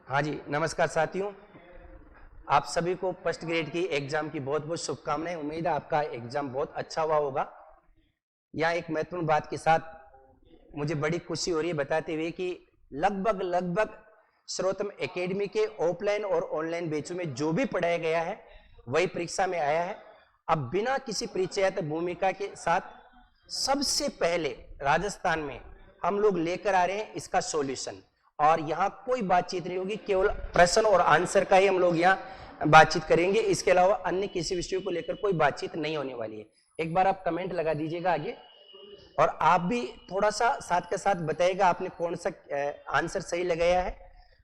हाँ जी, नमस्कार साथियों। आप सभी को फर्स्ट ग्रेड की एग्जाम की बहुत बहुत शुभकामनाएं। उम्मीद है आपका एग्जाम बहुत अच्छा हुआ होगा। यहाँ एक महत्वपूर्ण बात के साथ मुझे बड़ी खुशी हो रही है बताते हुए कि लगभग सर्वोत्तम एकेडमी के ऑफलाइन और ऑनलाइन बैचों में जो भी पढ़ाया गया है वही परीक्षा में आया है। अब बिना किसी परिचयात्मक भूमिका के साथ सबसे पहले राजस्थान में हम लोग लेकर आ रहे हैं इसका सॉल्यूशन। और यहाँ कोई बातचीत नहीं होगी, केवल प्रश्न और आंसर का ही हम लोग यहाँ बातचीत करेंगे। इसके अलावा अन्य किसी विषय को लेकर कोई बातचीत नहीं होने वाली है। एक बार आप कमेंट लगा दीजिएगा आगे, और आप भी थोड़ा सा साथ के साथ बताइएगा आपने कौन सा आंसर सही लगाया है।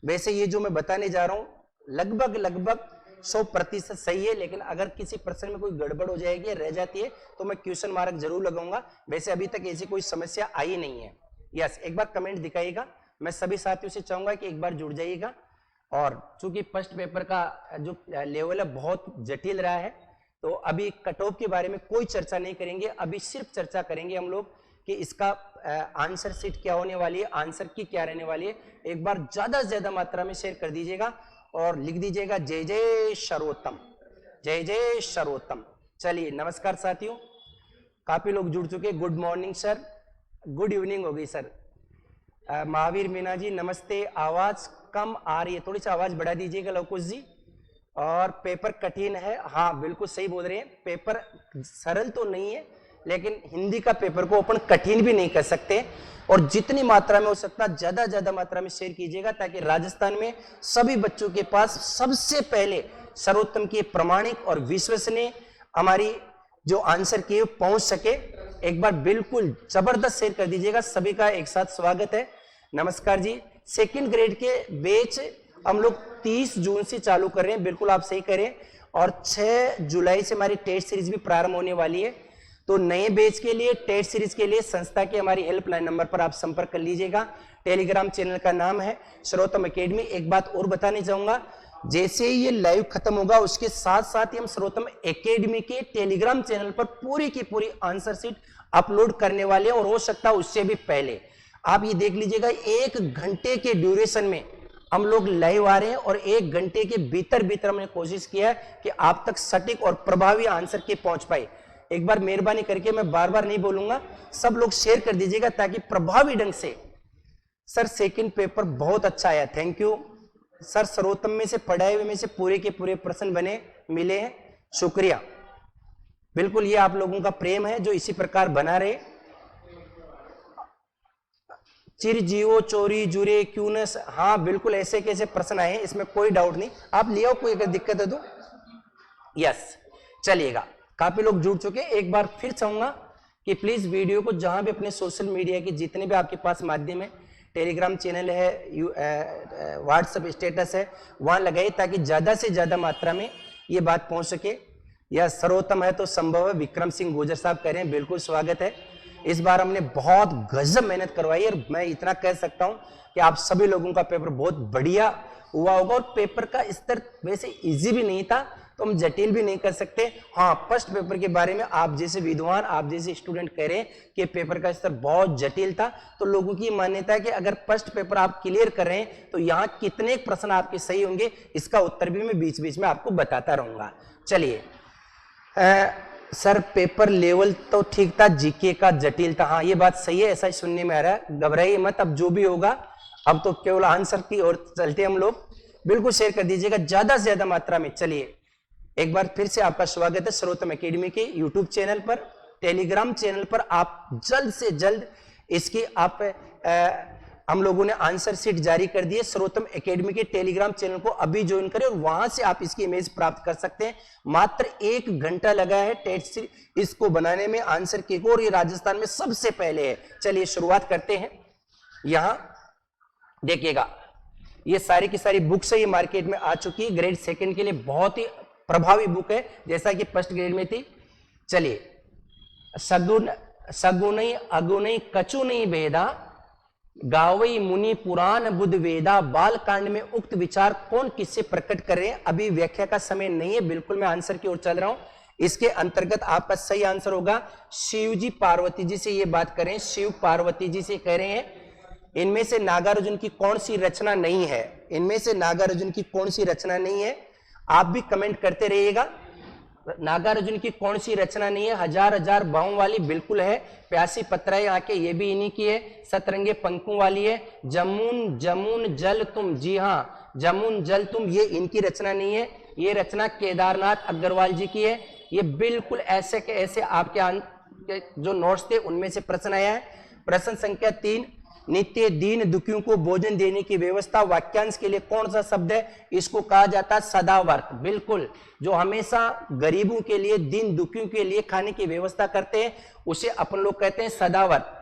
वैसे ये जो मैं बताने जा रहा हूँ लगभग 100% सही है, लेकिन अगर किसी प्रश्न में कोई गड़बड़ हो जाएगी, रह जाती है, तो मैं क्वेश्चन मार्क जरूर लगाऊंगा। वैसे अभी तक ऐसी कोई समस्या आई नहीं है। यस, एक बार कमेंट दिखाइएगा। मैं सभी साथियों से चाहूंगा कि एक बार जुड़ जाइएगा। और चूंकि फर्स्ट पेपर का जो लेवल है बहुत जटिल रहा है, तो अभी कट ऑफ के बारे में कोई चर्चा नहीं करेंगे। अभी सिर्फ चर्चा करेंगे हम लोग कि इसका आंसर शीट क्या होने वाली है, आंसर की क्या रहने वाली है। एक बार ज्यादा से ज्यादा मात्रा में शेयर कर दीजिएगा और लिख दीजिएगा जय जय सर्वोत्तम, जय जय सर्वोत्तम। चलिए, नमस्कार साथियों, काफी लोग जुड़ चुके। Good morning sir, good evening होगी सर। महावीर मीना जी नमस्ते। आवाज कम आ रही है, थोड़ी सी आवाज बढ़ा दीजिएगा लवकुश जी। और पेपर कठिन है, हाँ बिल्कुल सही बोल रहे हैं। पेपर सरल तो नहीं है, लेकिन हिंदी का पेपर को अपन कठिन भी नहीं कर सकते। और जितनी मात्रा में हो सकता ज्यादा मात्रा में शेयर कीजिएगा, ताकि राजस्थान में सभी बच्चों के पास सबसे पहले सर्वोत्तम की प्रमाणिक और विश्वसनीय हमारी जो आंसर की पहुंच सके। एक बार बिल्कुल जबरदस्त शेयर कर दीजिएगा। सभी का एक साथ स्वागत है। नमस्कार जी। सेकंड ग्रेड के बैच हम लोग 30 जून से चालू कर रहे हैं, बिल्कुल आप सही करें। और 6 जुलाई से हमारी टेस्ट सीरीज भी प्रारंभ होने वाली है। तो नए बैच के लिए, टेस्ट सीरीज के लिए संस्था के हमारी हेल्पलाइन नंबर पर आप संपर्क कर लीजिएगा। टेलीग्राम चैनल का नाम है सर्वोत्तम एकेडमी। एक बात और बताने चाहूंगा, जैसे ही ये लाइव खत्म होगा उसके साथ साथ ही हम सर्वोत्तम एकेडमी के टेलीग्राम चैनल पर पूरी की पूरी आंसर शीट अपलोड करने वाले हैं, और हो सकता है उससे भी पहले। आप ये देख लीजिएगा, 1 घंटे के ड्यूरेशन में हम लोग लाइव आ रहे हैं, और 1 घंटे के भीतर हमने कोशिश किया है कि आप तक सटीक और प्रभावी आंसर के पहुंच पाए। एक बार मेहरबानी करके, मैं बार नहीं बोलूंगा, सब लोग शेयर कर दीजिएगा ताकि प्रभावी ढंग से। सर सेकंड पेपर बहुत अच्छा आया, थैंक यू सर। सर्वोत्तम में से पढ़ाए हुए में से पूरे के पूरे प्रश्न बने मिले हैं, शुक्रिया। बिल्कुल ये आप लोगों का प्रेम है जो इसी प्रकार बना रहे। चिर जियो चोरी जुरे क्यों न, हाँ बिल्कुल ऐसे कैसे प्रश्न आए हैं, इसमें कोई डाउट नहीं। आप ले आओ, कोई अगर दिक्कत है तो। यस, चलिएगा, काफी लोग जुड़ चुके। एक बार फिर चाहूंगा कि प्लीज वीडियो को जहां भी अपने सोशल मीडिया के जितने भी आपके पास माध्यम है, टेलीग्राम चैनल है, व्हाट्सएप स्टेटस है, वहां लगाइए ताकि ज्यादा से ज्यादा मात्रा में ये बात पहुंच सके। यह सर्वोत्तम है तो संभव है, विक्रम सिंह गुजर साहब कह रहे हैं, बिल्कुल स्वागत है। इस बार हमने बहुत गजब मेहनत करवाई है, और मैं इतना कह सकता हूं कि आप सभी लोगों का पेपर बहुत बढ़िया हुआ होगा। और पेपर का स्तर वैसे इजी भी नहीं था, तो हम जटिल भी नहीं कर सकते। हाँ, फर्स्ट पेपर के बारे में आप जैसे विद्वान, आप जैसे स्टूडेंट कह रहे हैं कि पेपर का स्तर बहुत जटिल था, तो लोगों की मान्यता है कि अगर फर्स्ट पेपर आप क्लियर कर रहे हैं तो यहाँ कितने प्रश्न आपके सही होंगे, इसका उत्तर भी मैं बीच बीच में आपको बताता रहूंगा। चलिए सर, पेपर लेवल तो ठीक था, जीके का जटिल था। हाँ ये बात सही है, ऐसा ही सुनने में आ रहा है। घबराइए मत, अब जो भी होगा, अब तो केवल आंसर की ओर चलते हम लोग। बिल्कुल शेयर कर दीजिएगा ज्यादा से ज्यादा मात्रा में। चलिए, एक बार फिर से आपका स्वागत है सर्वोत्तम एकेडमी के यूट्यूब चैनल पर, टेलीग्राम चैनल पर। आप जल्द से जल्द इसकी हम लोगों ने आंसर शीट जारी कर दी है। सर्वोत्तम एकेडमी के टेलीग्राम चैनल को अभी ज्वाइन करें, और वहां से आप इसकी इमेज प्राप्त कर सकते हैं। मात्र 1 घंटा लगा है टेस्ट सीरीज इसको बनाने में, आंसर की को, और ये राजस्थान में सबसे पहले है। चलिए शुरुआत करते हैं। यहां देखिएगा, ये सारी की सारी बुक्स है, ये मार्केट में आ चुकी है। ग्रेड सेकंड के लिए बहुत ही प्रभावी बुक है, जैसा कि फर्स्ट ग्रेड में थी। चलिए, सगुन अगुन कछु नहीं भेदा, गावई मुनि पुराण बुद्ध वेदा। बाल कांड में उक्त विचार कौन किससे प्रकट कर रहे हैं, अभी व्याख्या का समय नहीं है, बिल्कुल मैं आंसर की ओर चल रहा हूं। इसके अंतर्गत आपका सही आंसर होगा शिव जी पार्वती जी से ये बात करें, शिव पार्वती जी से कह रहे हैं। इनमें से नागार्जुन की कौन सी रचना नहीं है, इनमें से नागार्जुन की कौन सी रचना नहीं है? आप भी कमेंट करते रहिएगा। नागार्जुन की कौन सी रचना नहीं है? हजार हजार बाहों वाली बिल्कुल है। प्यासी पत्राएं आके ये भी इन्हीं की है। सतरंगे पंखों वाली है। जमुन जमुन जल तुम, जी हाँ जमुन जल तुम, ये इनकी रचना नहीं है। ये रचना केदारनाथ अग्रवाल जी की है। ये बिल्कुल ऐसे के ऐसे आपके जो नोट्स थे उनमें से प्रश्न आया है। प्रश्न संख्या 3, नित्य दीन दुखियों को भोजन देने की व्यवस्था वाक्यांश के लिए कौन सा शब्द है? इसको कहा जाता है सदावर्त। बिल्कुल, जो हमेशा गरीबों के लिए, दीन दुखियों के लिए खाने की व्यवस्था करते हैं उसे अपन लोग कहते हैं सदावर्त।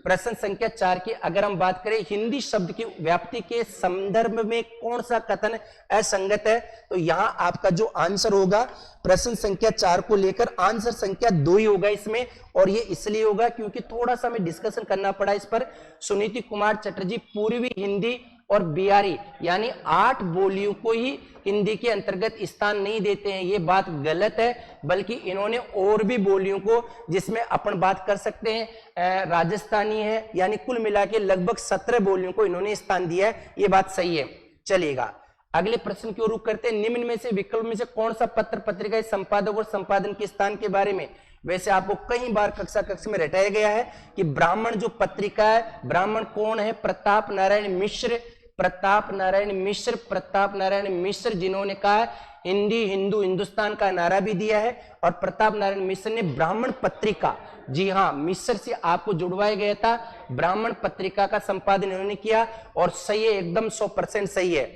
प्रश्न संख्या 4 की अगर हम बात करें, हिंदी शब्द की व्याप्ति के संदर्भ में कौन सा कथन असंगत है? तो यहां आपका जो आंसर होगा प्रश्न संख्या 4 को लेकर आंसर संख्या 2 ही होगा इसमें। और ये इसलिए होगा क्योंकि थोड़ा सा हमें डिस्कशन करना पड़ा इस पर। सुनीति कुमार चटर्जी पूर्वी हिंदी और बिहारी यानी 8 बोलियों को ही हिंदी के अंतर्गत स्थान नहीं देते हैं, ये बात गलत है। बल्कि इन्होंने और भी बोलियों को, जिसमें अपन बात कर सकते हैं राजस्थानी है, यानी कुल मिला के लगभग 17 बोलियों को इन्होंने स्थान दिया है, ये बात सही है। चलिएगा अगले प्रश्न की ओर रुख करते हैं। निम्न में से विकल्प में से कौन सा पत्र पत्रिका संपादक और संपादन के स्थान के बारे में? वैसे आपको कई बार कक्षा में रटाया गया है कि ब्राह्मण जो पत्रिका है, ब्राह्मण कौन है? प्रताप नारायण मिश्र। प्रताप नारायण मिश्र, प्रताप नारायण मिश्र जिन्होंने कहा हिंदी हिंदू हिंदुस्तान का नारा भी दिया है। और प्रताप नारायण मिश्र ने ब्राह्मण पत्रिका, जी हाँ मिश्र से आपको जुड़वाया गया था, ब्राह्मण पत्रिका का संपादन इन्होंने किया। और सही है, एकदम 100% सही है।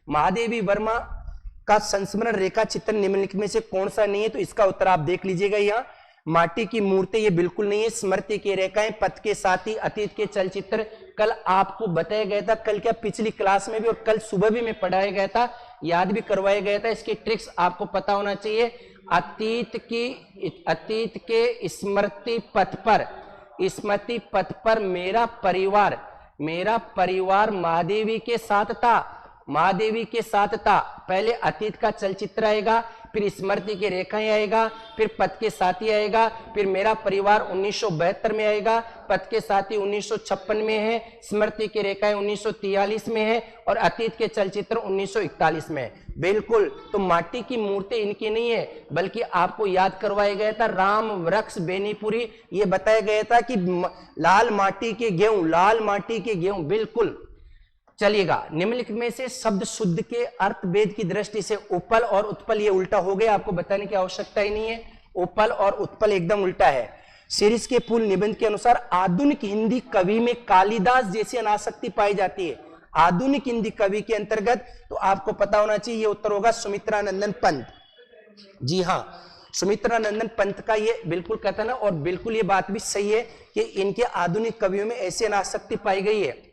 महादेवी वर्मा का संस्मरण रेखा चित्र निम्नलिखित में से कौन सा नहीं है? तो इसका उत्तर आप देख लीजिएगा। यहाँ माटी की मूर्ति ये बिल्कुल नहीं है। स्मृति की रेखाएं, पथ के साथी, अतीत के चलचित्र, कल आपको बताया गया था, कल क्या पिछली क्लास में भी और कल सुबह भी मैं पढ़ाया गया था, याद भी करवाया गया था। इसकी ट्रिक्स आपको पता होना चाहिए। अतीत के स्मृति पथ पर मेरा परिवार महादेवी के साथ था। पहले अतीत का चलचित्र आएगा, फिर स्मृति की रेखाएं आएगा, फिर पथ के साथी आएगा, फिर मेरा परिवार 1972 में आएगा, पथ के साथी 1956 में है, स्मृति की रेखाएं 1943 में है और अतीत के चलचित्र 1941 में है। बिल्कुल, तो माटी की मूर्ति इनकी नहीं है, बल्कि आपको याद करवाया गया था राम वृक्ष बेनीपुरी। ये बताया गया था कि लाल माटी के गेहूं। बिल्कुल। चलिएगा, निम्नलिखित में से शब्द शुद्ध के अर्थ भेद की दृष्टि से उपल और उत्पल ये उल्टा हो गया, आपको बताने की आवश्यकता ही नहीं है। उपल और उत्पल एकदम उल्टा है। सीरीज के पूर्ण निबंध के अनुसार आधुनिक हिंदी कवि में कालिदास जैसी अनासक्ति पाई जाती है। आधुनिक हिंदी कवि के अंतर्गत तो आपको पता होना चाहिए, ये उत्तर होगा सुमित्रानंदन पंत। जी हाँ, सुमित्रानंदन पंत का ये बिल्कुल कथन है और बिल्कुल ये बात भी सही है कि इनके आधुनिक कवियों में ऐसी अनासक्ति पाई गई है।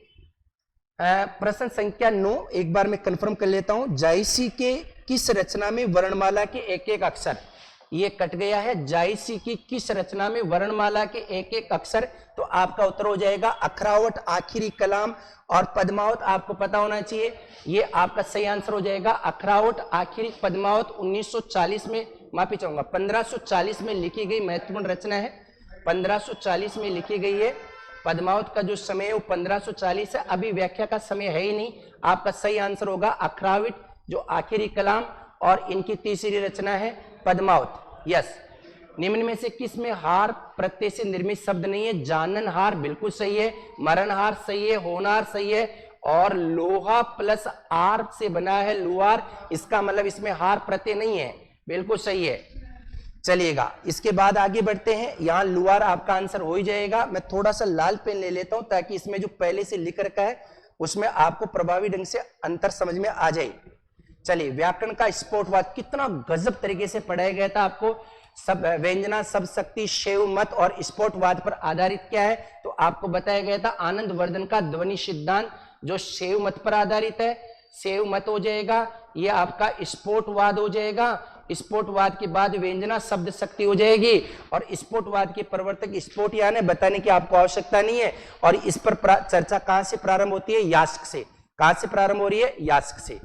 प्रश्न संख्या 9 एक बार मैं कंफर्म कर लेता हूं। जायसी के किस रचना में वर्णमाला के एक एक अक्षर, ये कट गया है। जायसी की किस रचना में वर्णमाला के एक एक अक्षर? तो आपका उत्तर हो जाएगा अखरावट, आखिरी कलाम और पद्मावत। आपको पता होना चाहिए, ये आपका सही आंसर हो जाएगा। अखरावट, आखिरी, पद्मावत 1940 में, माफी चाहूंगा 1540 में लिखी गई महत्वपूर्ण रचना है। 1540 में लिखी गई है। पद्मावत का जो समय है वो 1540 है। अभी व्याख्या का समय है ही नहीं। आपका सही आंसर होगा अखराविट, जो आखिरी कलाम, और इनकी तीसरी रचना है पद्मावत। यस। निम्न में से किस में हार प्रत्यय से निर्मित शब्द नहीं है? जाननहार बिल्कुल सही है, मरणहार सही है, होनहार सही है, और लोहा प्लस आर से बना है लुहार, इसका मतलब इसमें हार प्रत्यय नहीं है, बिल्कुल सही है। चलिएगा, इसके बाद आगे बढ़ते हैं। यहां लुहार आपका आंसर हो ही जाएगा। मैं थोड़ा सा लाल पेन ले लेता हूं ताकि इसमें जो पहले से लिख रखा है उसमें आपको प्रभावी ढंग से अंतर समझ में आ जाए। चलिए, व्याकरण का स्फोटवाद कितना गजब तरीके से पढ़ाया गया था आपको। सब व्यंजना, सब शक्ति, शैव मत और स्फोटवाद पर आधारित क्या है? तो आपको बताया गया था आनंद वर्धन का ध्वनि सिद्धांत, जो शैव मत पर आधारित है। शैव मत हो जाएगा, ये आपका स्फोटवाद हो जाएगा। स्फोटवाद के बाद व्यंजना शब्द शक्ति हो जाएगी, और स्फोटवाद के प्रवर्तक स्फोट यानी बताने की आपको आवश्यकता नहीं है। और इस पर चर्चा कहां से प्रारंभ होती है? यास्क से। कहां से प्रारंभ हो रही है? यास्क से।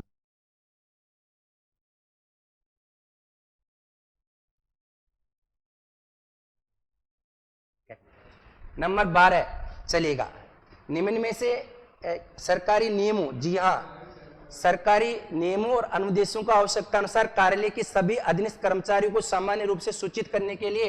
नंबर 12 चलेगा। निम्न में से सरकारी नियमों, जी हाँ, सरकारी नियमों और अनुदेशों का आवश्यकता अनुसार कार्यालय के सभी अधीनस्थ कर्मचारियों को सामान्य रूप से सूचित करने के लिए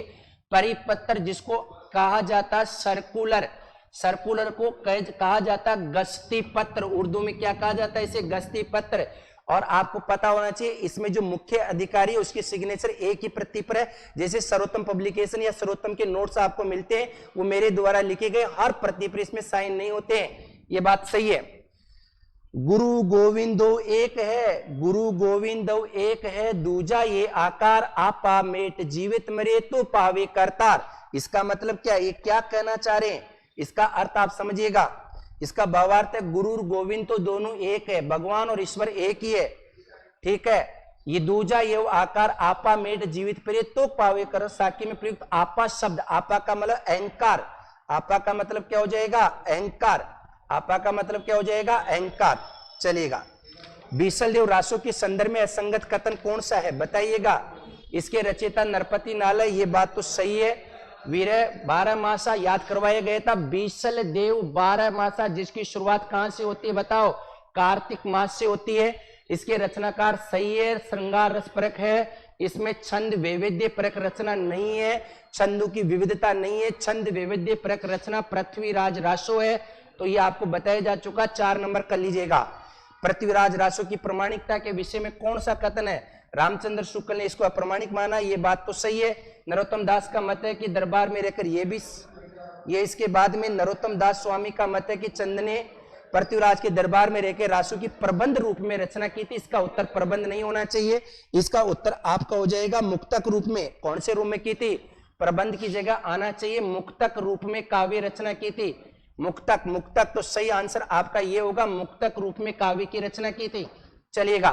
परिपत्र, जिसको कहा जाता सर्कुलर, सर्कुलर को कहा जाता गश्ती पत्र, उर्दू में क्या कहा जाता है इसे, गश्ती पत्र। और आपको पता होना चाहिए इसमें जो मुख्य अधिकारी है उसकी सिग्नेचर एक ही प्रति पर है। जैसे सर्वोत्तम पब्लिकेशन या सर्वोत्तम के नोट्स आपको मिलते हैं वो मेरे द्वारा लिखे गए, हर प्रति पर इसमें साइन नहीं होते हैं, ये बात सही है। गुरु गोविंदो एक है, गुरु गोविंदो एक है, दूजा ये आकार आपा मेट जीवित मरे तो पावे करतार। इसका मतलब क्या, ये क्या कहना चाह रहे हैं, इसका अर्थ आप समझिएगा। इसका भावार्थ है गुरु और गोविंद तो दोनों एक है, भगवान और ईश्वर एक ही है, ठीक है। ये दूजा ये आकार आपा मेट जीवित परे तो पावे कर, साकी में प्रयुक्त आपा शब्द, आपा का मतलब अहंकार, आपा का मतलब क्या हो जाएगा, अहंकार, आपा का मतलब क्या हो जाएगा, अहंकार। चलिएगा, बीसल देव रासो के संदर्भ में असंगत कथन कौन सा है बताइएगा। इसके रचयिता नरपति नाल है, ये बात तो सही है। वीर 12 मासा याद करवाया गया था, बीसल देव 12 मासा, जिसकी शुरुआत कहां से होती है बताओ, कार्तिक मास से होती है। इसके रचनाकार सही है, श्रृंगार रस परक है, इसमें छंद वैविध्य परक रचना नहीं है, छंदों की विविधता नहीं है, छंद वैविध्य परक रचना पृथ्वीराज रासो है। तो ये आपको बताया जा चुका, 4 नंबर कर लीजिएगा। पृथ्वीराज रासो की प्रमाणिकता के विषय में कौन सा कथन है, रामचंद्र शुक्ल ने इसको अप्रमाणिक माना, ये बात तो सही है। नरोत्तम दास का मत है कि दरबार में रहकर ये इसके बाद में नरोत्तम दास स्वामी का मत है कि चंद ने पृथ्वीराज के दरबार में रहकर रासो की प्रबंध रूप में रचना की थी। इसका उत्तर प्रबंध नहीं होना चाहिए, इसका उत्तर आपका हो जाएगा मुक्तक रूप में। कौन से रूप में की थी, प्रबंध की जगह आना चाहिए, मुक्तक रूप में काव्य रचना की थी। मुक्तक, मुक्तक तो सही आंसर आपका ये होगा, मुक्तक रूप में काव्य की रचना की थी। चलिएगा,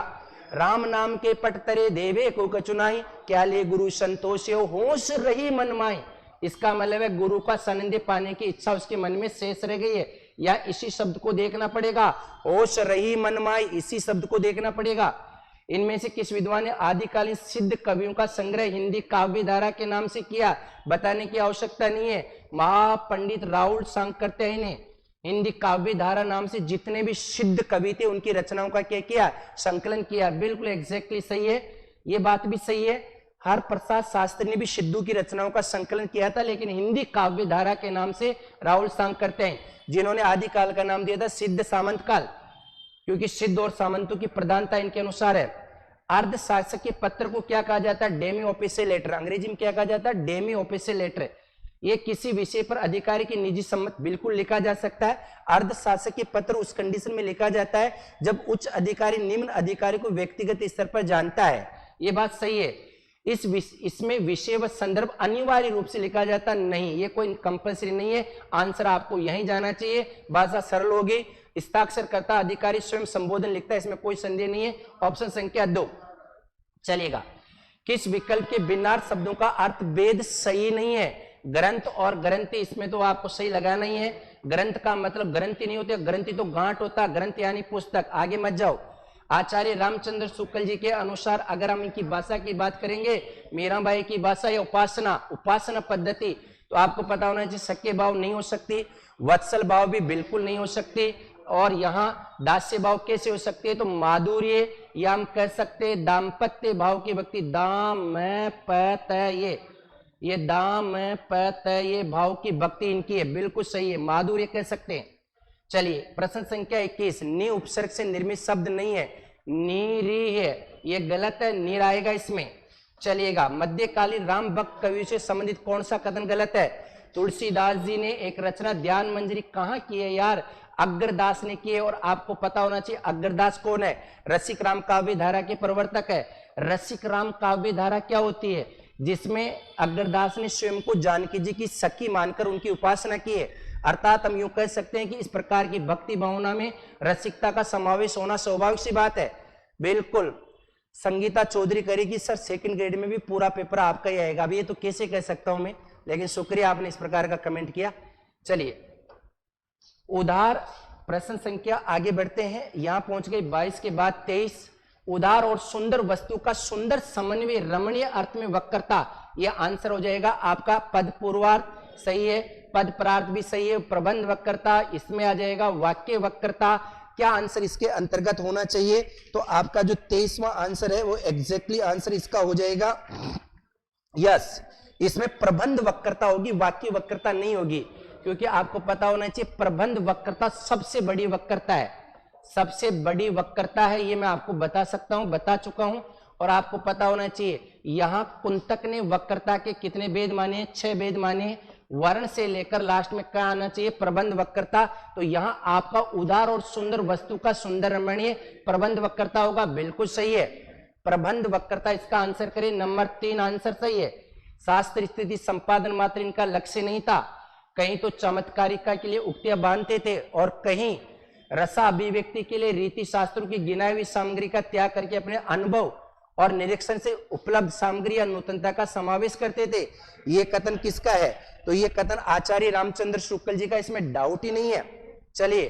राम नाम के पट तरे देवे को कचुनाई, क्या ले गुरु संतोष होश रही मन माई। इसका मतलब है गुरु का सानिध्य पाने की इच्छा उसके मन में शेष रह गई है, या इसी शब्द को देखना पड़ेगा, होश रही मन माई, इसी शब्द को देखना पड़ेगा। इनमें से किस विद्वान ने आदिकालीन सिद्ध कवियों का संग्रह हिंदी काव्य धारा के नाम से किया, बताने की आवश्यकता नहीं है, महापंडित राहुल सांकरत्यायी ने हिंदी काव्य धारा नाम से जितने भी सिद्ध कवि थे उनकी रचनाओं का क्या किया, संकलन किया। बिल्कुल एग्जैक्टली सही है, ये बात भी सही है। हर प्रसाद शास्त्री ने भी सिद्धू की रचनाओं का संकलन किया था, लेकिन हिंदी काव्य धारा के नाम से राहुल सांकरत्यायी, जिन्होंने आदिकाल का नाम दिया था सिद्ध सामंत काल, क्योंकि सिद्ध और सामंतों की प्रधानता इनके अनुसार है। अर्ध शासकीय पत्र को क्या कहा जाता है, डेमी ऑफिशियल लेटर, अंग्रेजी में क्या कहा जाता है, डेमी ऑफिशियल लेटर। ये किसी विषय पर अधिकारी की निजी सम्मत बिल्कुल लिखा जा सकता है। अर्ध शासकीय पत्र उस कंडीशन में लिखा जाता है जब उच्च अधिकारी निम्न अधिकारी को व्यक्तिगत स्तर पर जानता है, ये बात सही है। इसमें विषय व संदर्भ अनिवार्य रूप से लिखा जाता नहीं, ये कोई कंपलसरी नहीं है। आंसर आपको यहीं जाना चाहिए, भाषा सरल होगी। हस्ताक्षरकर्ता अधिकारी स्वयं संबोधन लिखता है, इसमें कोई संदेह नहीं है। ऑप्शन संख्या 2। चलिएगा, किस विकल्प के भिन्नार्थ शब्दों का अर्थ वेद सही नहीं है, ग्रंथ और ग्रंथि, इसमें तो आपको सही लगाना ही है। ग्रंथ का मतलब ग्रंथि नहीं होते, ग्रंथि तो गांठ होता, ग्रंथ यानी पुस्तक। आगे मत जाओ। आचार्य रामचंद्र शुक्ल जी के अनुसार अगर हम इनकी भाषा की बात करेंगे, मीराबाई की भाषा या उपासना पद्धति, तो आपको पता होना चाहिए सख्य भाव नहीं हो सकती, वत्सल भाव भी बिल्कुल नहीं हो सकती, और यहाँ दास्य भाव कैसे हो सकती है, तो माधुर्य या हम कह सकते हैं दाम्पत्य भाव की भक्ति, दाम में पत ये दाम में पत ये भाव की भक्ति इनकी है, बिल्कुल सही है, माधुर्य कह सकते हैं। चलिए, प्रश्न संख्या 21, नी उपसर्ग से निर्मित शब्द नहीं है, नीरी है, ये गलत है, नीर आएगा इसमें। चलिएगा, मध्यकालीन राम भक्त कवियों से संबंधित कौन सा कथन गलत है, तुलसीदास जी ने एक रचना ध्यान मंजरी कहाँ की है यार, अग्रदास ने की है। और आपको पता होना चाहिए अग्रदास कौन है, रसिक राम काव्य धारा के प्रवर्तक है। रसिक राम काव्य धारा क्या होती है, जिसमें अग्रदास ने स्वयं को जानकी जी की सखी मानकर उनकी उपासना की है। अर्थात हम यूं कह सकते हैं कि इस प्रकार की भक्ति भावना में रसिकता का समावेश होना स्वाभाविक सी बात है। बिल्कुल, संगीता चौधरी करेगी सर सेकंड ग्रेड में भी पूरा पेपर आपका ही आएगा। अब ये तो कैसे कह सकता हूं मैं, लेकिन शुक्रिया आपने इस प्रकार का कमेंट किया। चलिए, उदार प्रश्न संख्या आगे बढ़ते हैं, यहां पहुंच गई 22 के बाद 23। उदार और सुंदर वस्तु का सुंदर समन्वय रमणीय अर्थ में वक्रता, यह आंसर हो जाएगा आपका पद पूर्वार्थ सही है, पद परार्थ भी सही है, प्रबंध वक्रता इसमें आ जाएगा, वाक्य वक्रता, क्या आंसर इसके अंतर्गत होना चाहिए? तो आपका जो 23वां आंसर है वो एग्जैक्टली आंसर इसका हो जाएगा यस। इसमें प्रबंध वक्रता होगी, वाक्य वक्रता नहीं होगी, क्योंकि आपको पता होना चाहिए प्रबंध वक्रता सबसे बड़ी वक्रता है, सबसे बड़ी वक्रता है, ये मैं आपको बता सकता हूं, बता चुका हूं। और आपको पता होना चाहिए यहां कुंतक ने वक्रता के कितने भेद माने? 6 भेद माने। वर्ण से लेकर लास्ट में क्या आना चाहिए? प्रबंध वक्रता। तो यहां आपका उदार और सुंदर वस्तु का सुंदर रमणीय प्रबंध वक्रता होगा, बिल्कुल सही है। प्रबंध वक्रता इसका आंसर करें, नंबर 3 आंसर सही है। शास्त्र स्थिति संपादन मात्र इनका लक्ष्य नहीं था, कहीं तो चमत्कारिका के लिए उक्तियां बांधते थे और कहीं रसा अभिव्यक्ति के लिए रीति शास्त्रों की गिनाई हुई सामग्री का त्याग करके अपने अनुभव और निरीक्षण से उपलब्ध सामग्री या नूतनता का समावेश करते थे। ये कथन किसका है? तो ये कथन आचार्य रामचंद्र शुक्ल जी का, इसमें डाउट ही नहीं है। चलिए,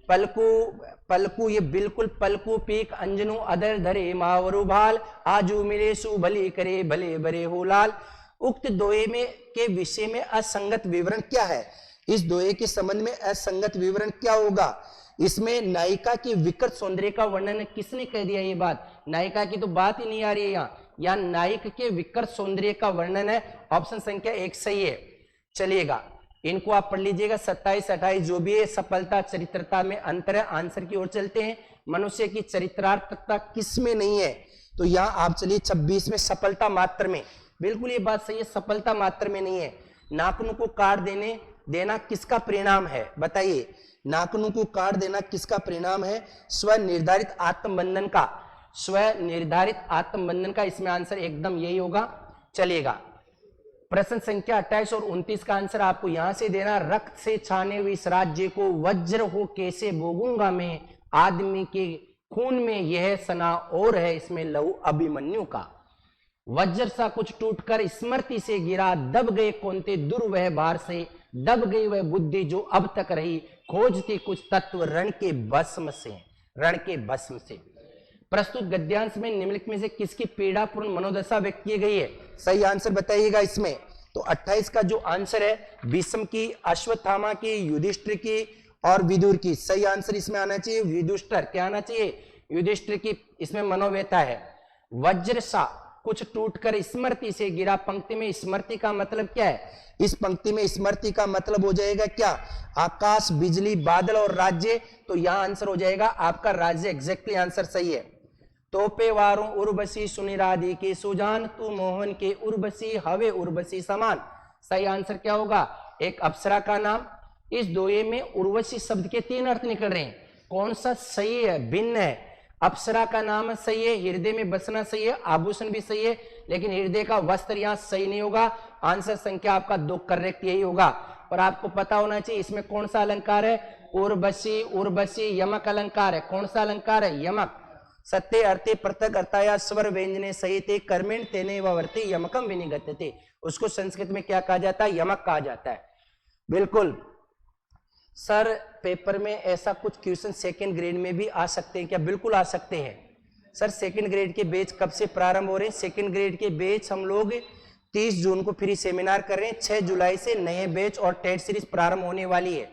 पलकू ये बिल्कुल पलकू पीक अंजनु अदर धरे मावरु भाल आजू मिले सु भली करे भले बरे हो लाल। उक्त दोहे में के विषय में असंगत विवरण क्या है? इस दोहे के संबंध में असंगत विवरण क्या होगा? इसमें नायिका के विकृत सौंदर्य का वर्णन किसने कह दिया? ये बात नायिका की तो बात ही नहीं आ रही है यहाँ नायक के विकृत सौंदर्य का वर्णन है। ऑप्शन संख्या 1 सही है। चलिएगा, इनको आप पढ़ लीजिएगा। 27, 28 जो भी है, सफलता चरित्रता में अंतर है। आंसर की ओर चलते हैं। मनुष्य की चरित्रार्थकता किसमें नहीं है? तो यहाँ आप चलिए 26 में सफलता मात्र में, बिल्कुल ये बात सही है, सफलता मात्र में नहीं है। नाखून को काट देना किसका परिणाम है? बताइए, नाखून को काट देना किसका परिणाम है? स्वनिर्धारित आत्मबंधन का, स्वनिर्धारित आत्मबंधन का। इसमें आंसर एकदम यही होगा। चलिएगा, प्रश्न संख्या 28 और 29 का आंसर आपको यहां से देना। रक्त से छाने हुए इस राज्य को वज्र हो कैसे भोगूंगा मैं, आदमी के खून में यह सना और है इसमें लहू अभिमन्यु का। वज्र सा कुछ टूटकर स्मृति से गिरा, दब गए कौनते दुर्वह भार से, दब गई वह बुद्धि जो अब तक रही, खोजती कुछ तत्व रण के भस्म से, रण के भस्म से। प्रस्तुत गद्यांश में निम्नलिखित में से किसकी पीड़ापूर्ण मनोदशा व्यक्त की गई है? सही आंसर बताइएगा इसमें। तो 28 का जो आंसर है, भीष्म की, अश्वत्थामा की, युधिष्ठिर की और विदुर की। सही आंसर इसमें आना चाहिए युधिष्ठिर। क्या आना चाहिए? युधिष्ठिर की इसमें मनोव्यथा है। वज्र सा कुछ टूटकर स्मृति से गिरा, पंक्ति में स्मृति का मतलब क्या है? इस पंक्ति में स्मृति का मतलब हो जाएगा क्या? आकाश, बिजली, बादल और राज्य। तो यहां आंसर हो जाएगा आपका राज्य। एग्जैक्टली आंसर सही है। तोपे वारों उर्वशी सुनिरादि के सुजान, तू मोहन के उर्वशी हवे उर्वशी समान। सही आंसर क्या होगा? एक अप्सरा का नाम। इस दोहे में उर्वशी शब्द के 3 अर्थ निकल रहे हैं। कौन सा सही है? भिन्न है। अप्सरा का नाम सही है, हृदय में बसना सही है, आभूषण भी सही है, लेकिन हृदय का वस्त्र यहां सही नहीं होगा। आंसर संख्या आपका 2 करेक्ट यही होगा। और आपको पता होना चाहिए इसमें कौन सा अलंकार है? उर्वशी, उर्वशी यमक अलंकार है। कौन सा अलंकार है? यमक। सत्य अर्थे पृथक अर्थाया स्वर व्यंजने सहिते कर्मेण तेने वर्ते यमकम विनिगत्यते। उसको संस्कृत में क्या कहा जाता है? यमक कहा जाता है। बिल्कुल सर, पेपर में ऐसा कुछ क्वेश्चन सेकंड ग्रेड में भी आ सकते हैं क्या? बिल्कुल आ सकते हैं सर। सेकंड ग्रेड के बैच कब से प्रारंभ हो रहे हैं? सेकंड ग्रेड के बैच हम लोग 30 जून को फ्री सेमिनार कर रहे हैं। 6 जुलाई से नए बैच और टेट सीरीज प्रारंभ होने वाली है।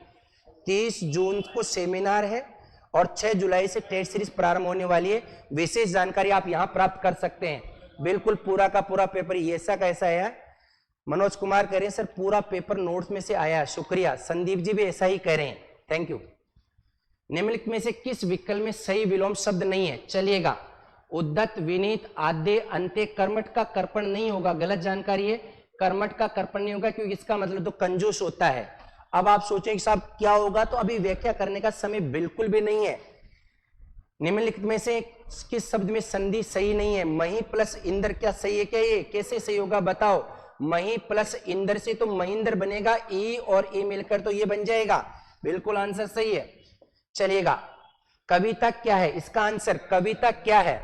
30 जून को सेमिनार है और 6 जुलाई से टेट सीरीज प्रारंभ होने वाली है। विशेष जानकारी आप यहां प्राप्त कर सकते हैं। बिल्कुल पूरा का पूरा पेपर ऐसा कैसा है? मनोज कुमार कह रहे हैं सर पूरा पेपर नोट्स में से आया है। शुक्रिया। संदीप जी भी ऐसा ही कह रहे हैं, थैंक यू। निम्नलिखित में से किस विकल्प में सही विलोम शब्द नहीं है? चलिएगा, उद्दत, विनीत, आद्य, अंत्य। कर्मठ का कर्पण नहीं होगा, गलत जानकारी है। कर्मठ का कर्पण नहीं होगा क्योंकि इसका मतलब तो कंजूस होता है। अब आप सोचें कि साहब क्या होगा, तो अभी व्याख्या करने का समय बिल्कुल भी नहीं है। निम्नलिखित में से किस शब्द में संधि सही नहीं है? मही प्लस इंद्र क्या सही है क्या? ये कैसे सही होगा बताओ? मही प्लस इंद्र से तो महिंद्र बनेगा, ई और ए मिलकर तो ये बन जाएगा। बिल्कुल आंसर सही है। चलिएगा, कविता क्या है? इसका आंसर कविता क्या है?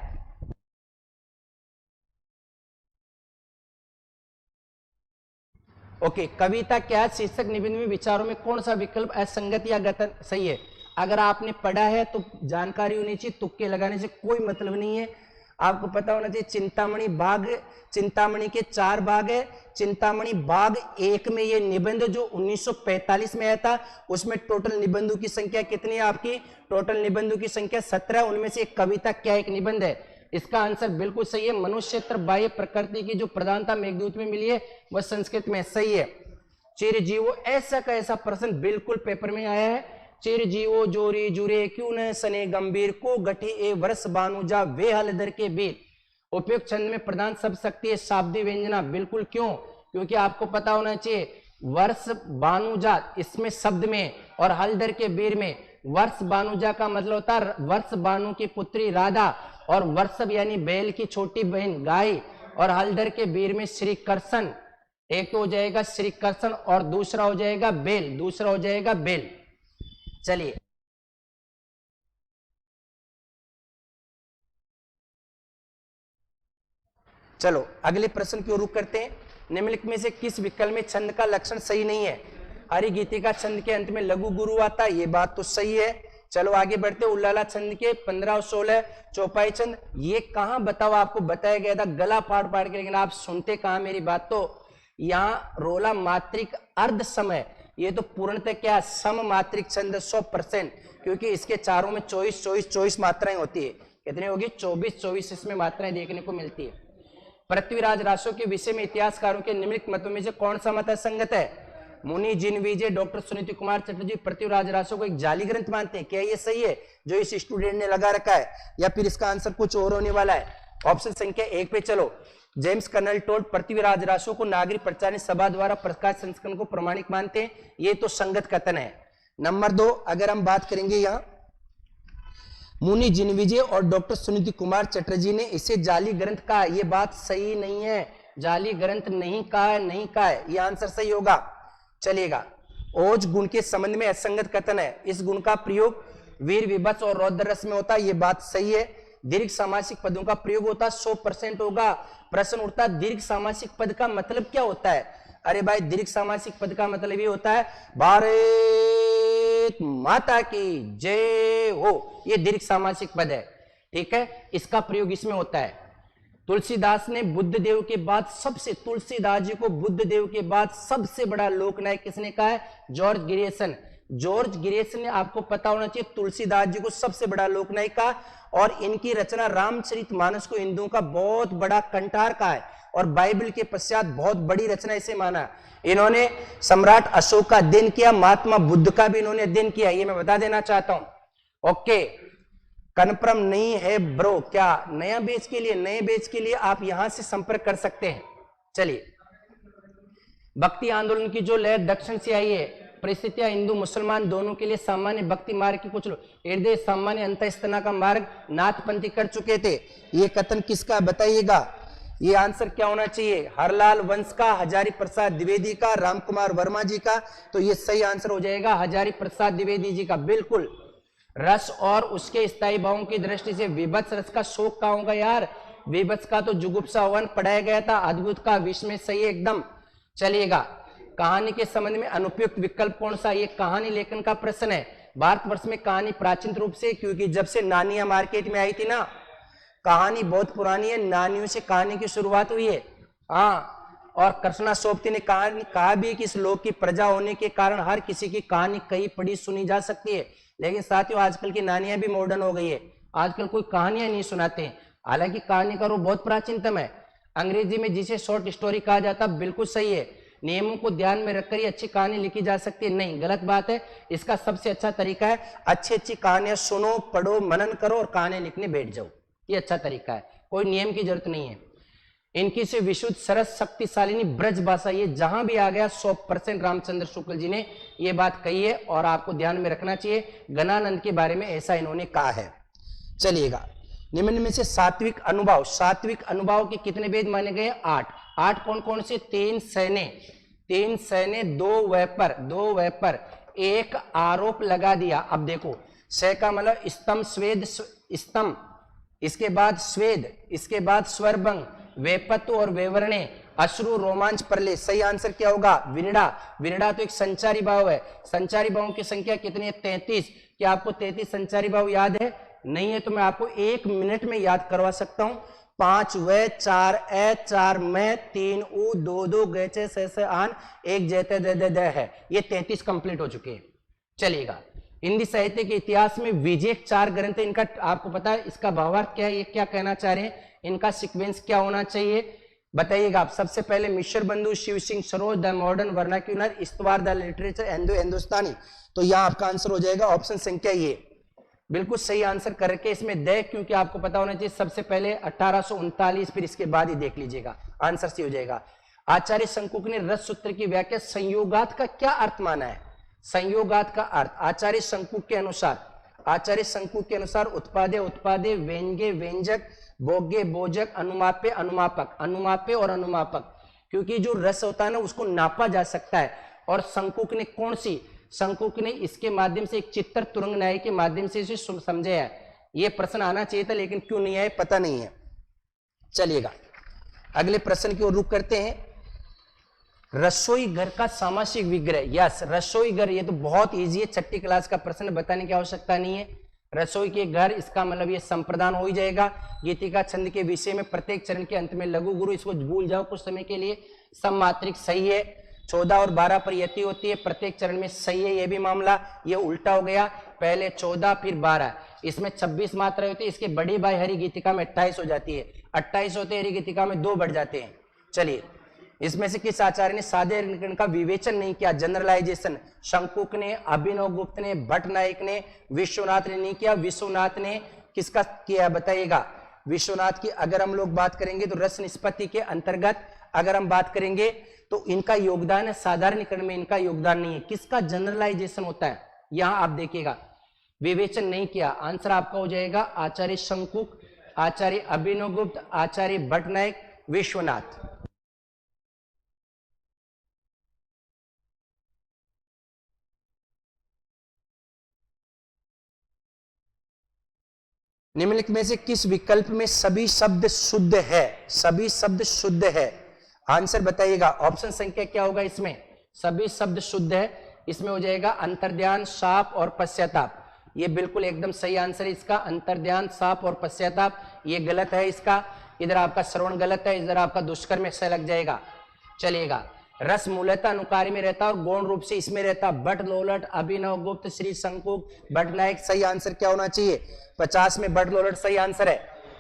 ओके, कविता क्या है? शीर्षक निबंध में विचारों में कौन सा विकल्प असंगत या गलत सही है? अगर आपने पढ़ा है तो जानकारी होनी चाहिए, तुक्के लगाने से कोई मतलब नहीं है। आपको पता होना चाहिए चिंतामणि बाग, चिंतामणि के 4 भाग है। चिंतामणि बाग 1 में ये निबंध जो 1945 में आया था, उसमें टोटल निबंधों की संख्या कितनी है आपकी? टोटल निबंधों की संख्या 17। उनमें से एक कविता क्या एक निबंध है? इसका आंसर बिल्कुल सही है। मनुष्येतर बाह्य प्रकृति की जो प्रधानता मेघदूत में मिली है वह संस्कृत में सही है। चिरजीवो ऐसा का ऐसा प्रश्न बिल्कुल पेपर में आया है। चिरजीवो जोरी जुरे क्यों न सने गंभीर को गठी ए वर्ष बानुजा वे हलदर के बीर। उपयुक्त छंद में प्रधान सब शक्ति है शाब्दी व्यंजना, बिल्कुल क्यों? क्योंकि आपको पता होना चाहिए वर्ष बानुजा इसमें शब्द में और हलदर के बीर में। वर्ष बानुजा का मतलब होता है वर्ष बानु की पुत्री राधा, और वर्षभ यानी बैल की छोटी बहन गाय, और हलदर के बीर में श्री कृष्ण। एक तो हो जाएगा श्री कृष्ण और दूसरा हो जाएगा बेल, दूसरा हो जाएगा बेल। चलिए चलो अगले प्रश्न की ओर रुख करते हैं। निम्नलिखित में से किस विकल्प में छंद का लक्षण सही नहीं है? हरि गीतिका छंद के अंत में लघु गुरु आता है, ये बात तो सही है। चलो आगे बढ़ते। उल्लाला छंद के 15 और 16 चौपाई छंद, ये कहां बताओ? आपको बताया गया था गला फाड़ फाड़ के, लेकिन आप सुनते कहां मेरी बात? तो यहाँ रोला मात्रिक अर्ध समय, ये तो पूर्णतः क्या सम मात्रिक छंद 100%, क्योंकि इसके चारों में 24 मात्राएं होती है। कितनी होगी? 24 इसमें मात्राएं देखने को मिलती है। पृथ्वीराज रासो के विषय में इतिहासकारों के निम्नलिखित मतों में से कौन सा मत संगत है? मुनि जिनविजय डॉक्टर सुनीति कुमार चटर्जी पृथ्वीराज रासो को एक जाली ग्रंथ मानते हैं, क्या ये सही है जो इस स्टूडेंट ने लगा रखा है, या फिर इसका आंसर कुछ और होने वाला है? ऑप्शन संख्या 1 पे चलो। James Colonel Tod Prithviraj Raso को नागरिक प्रचार सभा द्वारा प्रकाश संस्करण को प्रमाणिक मानते हैं, ये तो संगत कथन है। नंबर 2 अगर हम बात करेंगे, यहाँ मुनि जिनविजय और डॉक्टर सुनीति कुमार चटर्जी ने इसे जाली ग्रंथ कहा, यह बात सही नहीं है। जाली ग्रंथ नहीं कहा है, नहीं कहा है, यह आंसर सही होगा। चलिएगा। ओज गुण के संबंध में असंगत कथन है, इस गुण का प्रयोग वीर विभत्स और रौद्र रस में होता है, यह बात सही है। दीर्घ सामासिक पदों का प्रयोग होता 100% होगा। प्रश्न उठता दीर्घ सामासिक पद का मतलब क्या होता है? अरे भाई दीर्घ सामासिक पद का मतलब ये होता है भारत माता की जय हो, ये दीर्घ सामासिक पद है, ठीक है। इसका प्रयोग इसमें होता है। तुलसीदास ने बुद्ध देव के बाद सबसे, तुलसीदास जी को बुद्ध देव के बाद सबसे बड़ा लोकनायक किसने कहा है? George Grierson. जॉर्ज ग्रियर्सन ने, आपको पता होना चाहिए, तुलसीदास जी को सबसे बड़ा लोकनायक कहा, और इनकी रचना रामचरितमानस को हिंदुओं का बहुत बड़ा कंटार कहा है, और बाइबल के पश्चात बहुत बड़ी रचना इसे माना। इन्होंने सम्राट अशोक का अध्ययन किया, महात्मा बुद्ध का भी इन्होंने अध्ययन किया, ये मैं बता देना चाहता हूं। ओके, कन्फर्म नहीं है ब्रो? क्या नया बैच के लिए, नए बैच के लिए आप यहां से संपर्क कर सकते हैं। चलिए, भक्ति आंदोलन की जो लहर दक्षिण से आई है, परिस्थितियां हिंदू मुसलमान दोनों के लिए सामान्य भक्ति मार्ग की कुछ हृदय सामान्य अंतःस्तना का मार्ग नाथपंथी कर चुके थे, ये कथन किसका बताइएगा? ये आंसर क्या होना चाहिए? हरलाल वंश का, हजारी प्रसाद द्विवेदी का, रामकुमार वर्मा जी का। तो ये सही आंसर हो जाएगा हजारी प्रसाद द्विवेदी जी का, बिल्कुल। रस और उसके स्थायी भावों की दृष्टि से विभत्स रस का शोक का होगा यार? विभत्स का तो जुगुप्सा वन पढ़ाया गया था, अद्भुत का विष में सही एकदम। चलिएगा, कहानी के संबंध में अनुपयुक्त विकल्प कौन सा? ये कहानी लेखन का प्रश्न है। भारतवर्ष में कहानी प्राचीन रूप से, क्योंकि जब से नानियां मार्केट में आई थी ना, कहानी बहुत पुरानी है, नानियों से कहानी की शुरुआत हुई है। हाँ, और कृष्णा सोपती ने कहा भी कि इस लोक की प्रजा होने के कारण हर किसी की कहानी कहीं पढ़ी सुनी जा सकती है। लेकिन साथियों, आजकल की नानियां भी मॉडर्न हो गई है, आजकल कोई कहानियां नहीं सुनाते हैं। हालांकि कहानी का रूप बहुत प्राचीनतम है। अंग्रेजी में जिसे शॉर्ट स्टोरी कहा जाता है, बिल्कुल सही है। नियमों को ध्यान में रखकर ही अच्छी कहानी लिखी जा सकती है, नहीं, गलत बात है। इसका सबसे अच्छा तरीका है अच्छी अच्छी कहानियां सुनो, पढ़ो, मनन करो और कहानियां लिखने बैठ जाओ, ये अच्छा तरीका है। कोई नियम की जरूरत नहीं है। इनकी से विशुद्ध सरस शक्तिशालिनी ब्रज भाषा, ये जहां भी आ गया 100% रामचंद्र शुक्ल जी ने ये बात कही है, और आपको ध्यान में रखना चाहिए। गणानंद के बारे में ऐसा इन्होंने कहा है। चलिएगा, निम्न में से सात्विक अनुभाव, सात्विक अनुभाव के कितने वेद माने गए? 8। 8 कौन कौन से? 3 सैने, 3 सैने, 2 वेपर, 1 आरोप लगा दिया। अब देखो, सै का मतलब स्तंभ, स्वेद स्तंभ, इसके बाद स्वेद, इसके बाद स्वरभंग, वेपत्व और वेवरणे, अश्रु, रोमांच, प्रलय। सही आंसर क्या होगा? विरड़ा। विरड़ा तो एक संचारी भाव है। संचारी भावों की संख्या कितनी है? 33। क्या आपको 33 संचारी भाव याद है? नहीं है तो मैं आपको 1 मिनट में याद करवा सकता हूं। 5 वे 4 ए 4 में 3 उ 2 2 गैचे से आन 1 जैते दे दे है। ये 33 कंप्लीट हो चुके हैं। चलिएगा, हिंदी साहित्य के इतिहास में विजेक 4 ग्रंथ है। इनका आपको पता है इसका भावार्थ क्या है, ये क्या कहना चाह रहे हैं, इनका सीक्वेंस क्या होना चाहिए बताइएगा आप। सबसे पहले Mishra Bandhu, Shiv Singh Saroj, the modern vernacular, इस्तवार, द लिटरेचर, हिंदुस्तानी। तो यहां आपका आंसर हो जाएगा ऑप्शन संख्या ये। बिल्कुल सही आंसर करके इसमें दे, क्योंकि आपको पता होना चाहिए सबसे पहले 1839, फिर इसके बाद ही देख लीजिएगा, आंसर सही हो जाएगा। आचार्य शंकुक ने रस सूत्र की व्याख्या संयोगात का क्या अर्थ माना है? संयोगात का अर्थ आचार्य शंकुक के अनुसार उत्पादे उत्पादे, व्यंग्य व्यंजक, भोग्य भोजक, अनुमाप्य अनुमापक, अनुमाप्य और अनुमापक। क्योंकि जो रस होता है ना उसको नापा जा सकता है। और शंकुक ने कौन सी, शंकुक ने इसके माध्यम से एक चित्र तुरंग न्याय के माध्यम से इसे समझाया है। ये प्रश्न आना चाहिए था लेकिन क्यों नहीं आया पता नहीं है। चलिएगा अगले प्रश्न की ओर रुख करते हैं। रसोई घर का सामासिक विग्रह। यस, रसोई घर, ये तो बहुत इजी है, 6ठी क्लास का प्रश्न, बताने की आवश्यकता नहीं है। रसोई के घर, इसका मतलब ये संप्रदान हो ही जाएगा। गीतिका छंद के विषय में प्रत्येक चरण के अंत में लघु गुरु, इसको भूल जाओ कुछ समय के लिए। सममात्रिक सही है। 14 और 12 पर यति होती है, प्रत्येक चरण में सही है। ये भी मामला, ये उल्टा हो गया, पहले 14 फिर 12। इसमें 26 मात्रा होती है, इसके बड़ी भाई हरि गीतिका में 28 हो जाती है। 28 होते हैं, हरि गीतिका में 2 बढ़ जाते हैं। चलिए, इसमें से किस आचार्य ने साधारणीकरण का विवेचन नहीं किया, जनरलाइजेशन? शंकुक ने, अभिनव गुप्त ने, भट्ट नायक ने, विश्वनाथ ने नहीं किया। विश्वनाथ ने किसका किया बताइएगा? विश्वनाथ की अगर हम लोग बात करेंगे तो रस निष्पत्ति के अंतर्गत अगर हम बात करेंगे तो इनका योगदान है, साधारणीकरण में इनका योगदान नहीं है। किसका जनरलाइजेशन होता है? यहां आप देखिएगा, विवेचन नहीं किया। आंसर आपका हो जाएगा आचार्य शंकुक, आचार्य अभिनव गुप्त, आचार्य भट्ट नायक, विश्वनाथ। निम्नलिखित में से किस विकल्प में सभी शब्द शुद्ध है? सभी शब्द शुद्ध है, आंसर बताइएगा। ऑप्शन संख्या क्या होगा इसमें? सभी शब्द शुद्ध है, इसमें हो जाएगा अंतर्ध्यान, शाप और पश्चाताप। ये बिल्कुल एकदम सही आंसर है इसका। अंतर्ध्यान, शाप और पश्चाताप ये गलत है इसका। इधर आपका श्रवण गलत है, इधर आपका दुष्कर्म में से लग जाएगा। चलिएगा, रस मूलतः अनुकारी में रहता और गौण रूप से इसमें रहता। भट्ट लोलट, अभिनव गुप्त, श्री शंकुक, भट्ट नायक। सही आंसर क्या होना चाहिए? 50 में भट्ट लोलट सही आंसर है।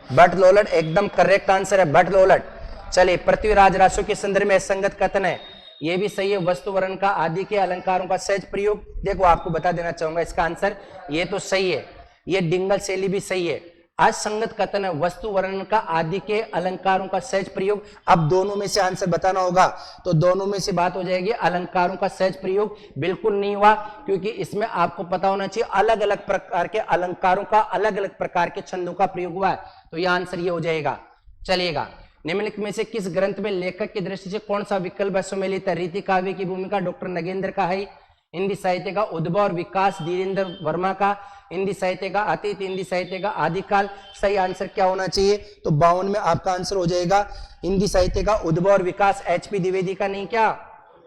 भट्ट लोलट एकदम करेक्ट आंसर है, भट्ट लोलट। चलिए, पृथ्वीराज रासो के संदर्भ में असंगत कथन है, ये भी सही है। वस्तु वर्ण का आदि के अलंकारों का सहज प्रयोग, देखो आपको बता देना चाहूंगा इसका आंसर, ये तो सही है। ये डिंगल शैली भी सही है। असंगत कथन है, वस्तु वर्ण का आदि के अलंकारों का सहज प्रयोग। अब दोनों में से आंसर बताना होगा, तो दोनों में से बात हो जाएगी अलंकारों का सहज प्रयोग। बिल्कुल नहीं हुआ, क्योंकि इसमें आपको पता होना चाहिए अलग अलग प्रकार के अलंकारों का, अलग अलग प्रकार के छंदों का प्रयोग हुआ है, तो यह आंसर ये हो जाएगा। चलिएगा, निम्नलिखित में से किस ग्रंथ में लेखक की दृष्टि से कौन सा विकल्प सुमेलित है? रीति काव्य की भूमिका डॉक्टर नगेंद्र का है। हिंदी साहित्य का उद्भव और विकास धीरेन्द्र वर्मा का। हिंदी साहित्य का अतीत, हिंदी साहित्य का आदिकाल। सही आंसर क्या होना चाहिए? तो 52 में आपका आंसर हो जाएगा हिंदी साहित्य का उद्भव और विकास। HP द्विवेदी का नहीं क्या?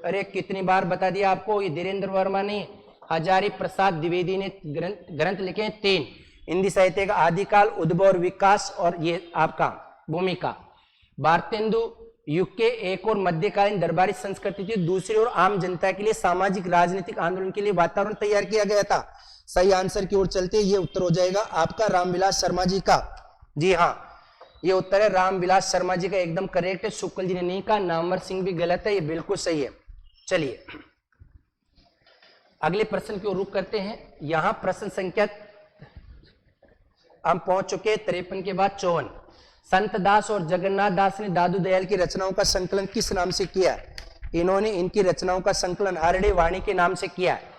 अरे कितनी बार बता दिया आपको, ये धीरेन्द्र वर्मा ने, हजारी प्रसाद द्विवेदी ने ग्रंथ लिखे हैं 3। हिंदी साहित्य का आदिकाल, उद्भव और विकास, और ये आपका भूमिका। भारतेंदु युग के एक और मध्यकालीन दरबारी संस्कृति थी, दूसरी ओर आम जनता के लिए सामाजिक राजनीतिक आंदोलन के लिए वातावरण तैयार किया गया था। सही आंसर की ओर चलते ये उत्तर हो जाएगा आपका रामविलास शर्मा जी का। जी हाँ, ये उत्तर है रामविलास शर्मा जी का, एकदम करेक्ट है। शुक्ल जी ने नहीं कहा, नामवर सिंह भी गलत है, ये बिल्कुल सही है। चलिए अगले प्रश्न की ओर रुख करते हैं। यहां प्रश्न संख्या हम पहुंच चुके 53 के बाद 54। संत दास और जगन्नाथ दास ने दादू दयाल की रचनाओं का संकलन किस नाम से किया? इन्होंने इनकी रचनाओं का संकलन हरड़े वाणी के नाम से किया है।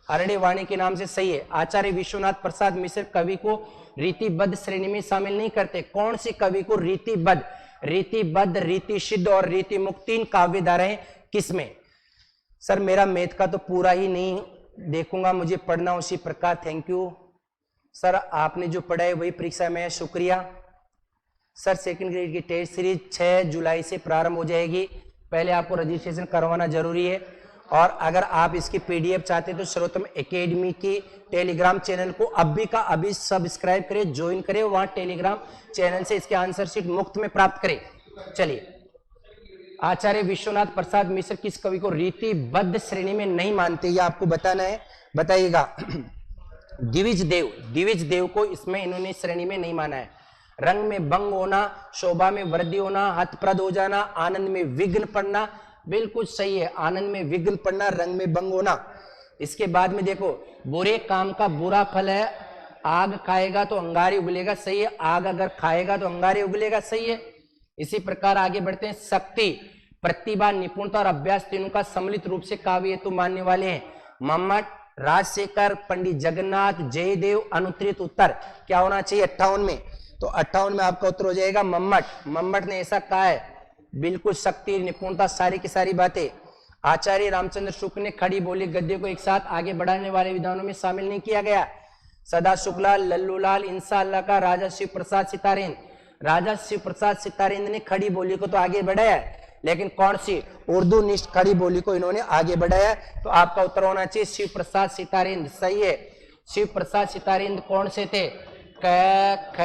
हरड़े वाणी के नाम से सही है। आचार्य विश्वनाथ प्रसाद मिश्र कवि को रीतिबद्ध श्रेणी में शामिल नहीं करते। कौन सी कवि को रीतिबद्ध? रीतिबद्ध, रीति सिद्ध और रीति मुक्त 3 काव्य धाराएं किसमें? सर मेरा मैथ का तो पूरा ही नहीं देखूंगा, मुझे पढ़ना उसी प्रकार। थैंक यू सर, आपने जो पढ़ा है वही परीक्षा में, शुक्रिया सर। सेकंड ग्रेड की टेस्ट सीरीज 6 जुलाई से प्रारंभ हो जाएगी। पहले आपको रजिस्ट्रेशन करवाना जरूरी है और अगर आप इसकी पीडीएफ चाहते हैं तो सर्वोत्तम एकेडमी की टेलीग्राम चैनल को अभी का अभी सब्सक्राइब करें, ज्वाइन करें, वहां टेलीग्राम चैनल से इसके आंसर शीट मुफ्त में प्राप्त करें। चलिए, आचार्य विश्वनाथ प्रसाद मिश्र किस कवि को रीतिबद्ध श्रेणी में नहीं मानते, ये आपको बताना है, बताइएगा। द्विज देव को इसमें इन्होंने श्रेणी में नहीं माना है। रंग में भंग होना, शोभा में वृद्धि होना, हतप्रद हो जाना, आनंद में विघ्न पड़ना, बिल्कुल सही है। आनंद में विघ्न पड़ना, रंग में भंग होना। इसके बाद में देखो, बुरे काम का बुरा फल है, आग खाएगा तो अंगारे उगलेगा, सही है। आग अगर खाएगा तो अंगारे उगलेगा, सही है। इसी प्रकार आगे बढ़ते हैं। शक्ति, प्रतिभा, निपुणता और अभ्यास तीनों का सम्मिलित रूप से काव्य हेतु मानने वाले हैं मम्मट, राजशेखर, पंडित जगन्नाथ, जयदेव। अनुत्तरित उत्तर क्या होना चाहिए 58 में? तो 58 में आपका उत्तर हो जाएगा मम्मट। मम्मट ने ऐसा कहा है, बिल्कुल शक्ति, निपुणता, सारी की सारी बातें। आचार्य रामचंद्र शुक्ल ने खड़ी बोली गद्य को एक साथ आगे बढ़ाने वाले विधानों में शामिल नहीं किया गया। सदा शुक्ला, लल्लूलाल, इंशाअल्लाह का, राजा शिव प्रसाद सितारेंद्र। राजा शिव प्रसाद सितारेंद्र ने खड़ी बोली को तो आगे बढ़ाया, लेकिन कौन सी उर्दू निष्ठ खड़ी बोली को इन्होंने आगे बढ़ाया? तो आपका उत्तर होना चाहिए शिव प्रसाद सितारेंद्र, सही है। शिव प्रसाद सितारेंद्र कौन से थे? क, ख,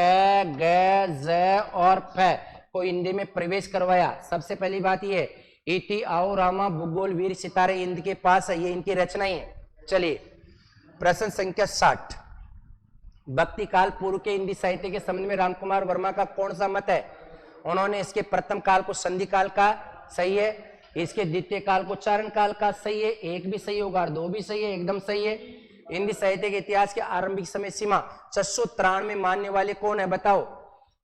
ग, ज और फ को हिंदी में प्रवेश करवाया। सबसे पहली बात ये, इति आओ रामा भूगोल वीर सितारे इंद के पास है, ये इनकी रचना है। चलिए, प्रश्न संख्या 60। भक्ति काल पूर्व के हिंदी साहित्य के संबंध में रामकुमार वर्मा का कौन सा मत है? उन्होंने इसके प्रथम काल को संधि काल का, सही है। इसके द्वितीय काल को चारण काल का, सही है। एक भी सही होगा और दो भी सही है, एकदम सही है। हिंदी साहित्य के इतिहास के आरंभिक समय सीमा 693 में मानने वाले कौन है, बताओ?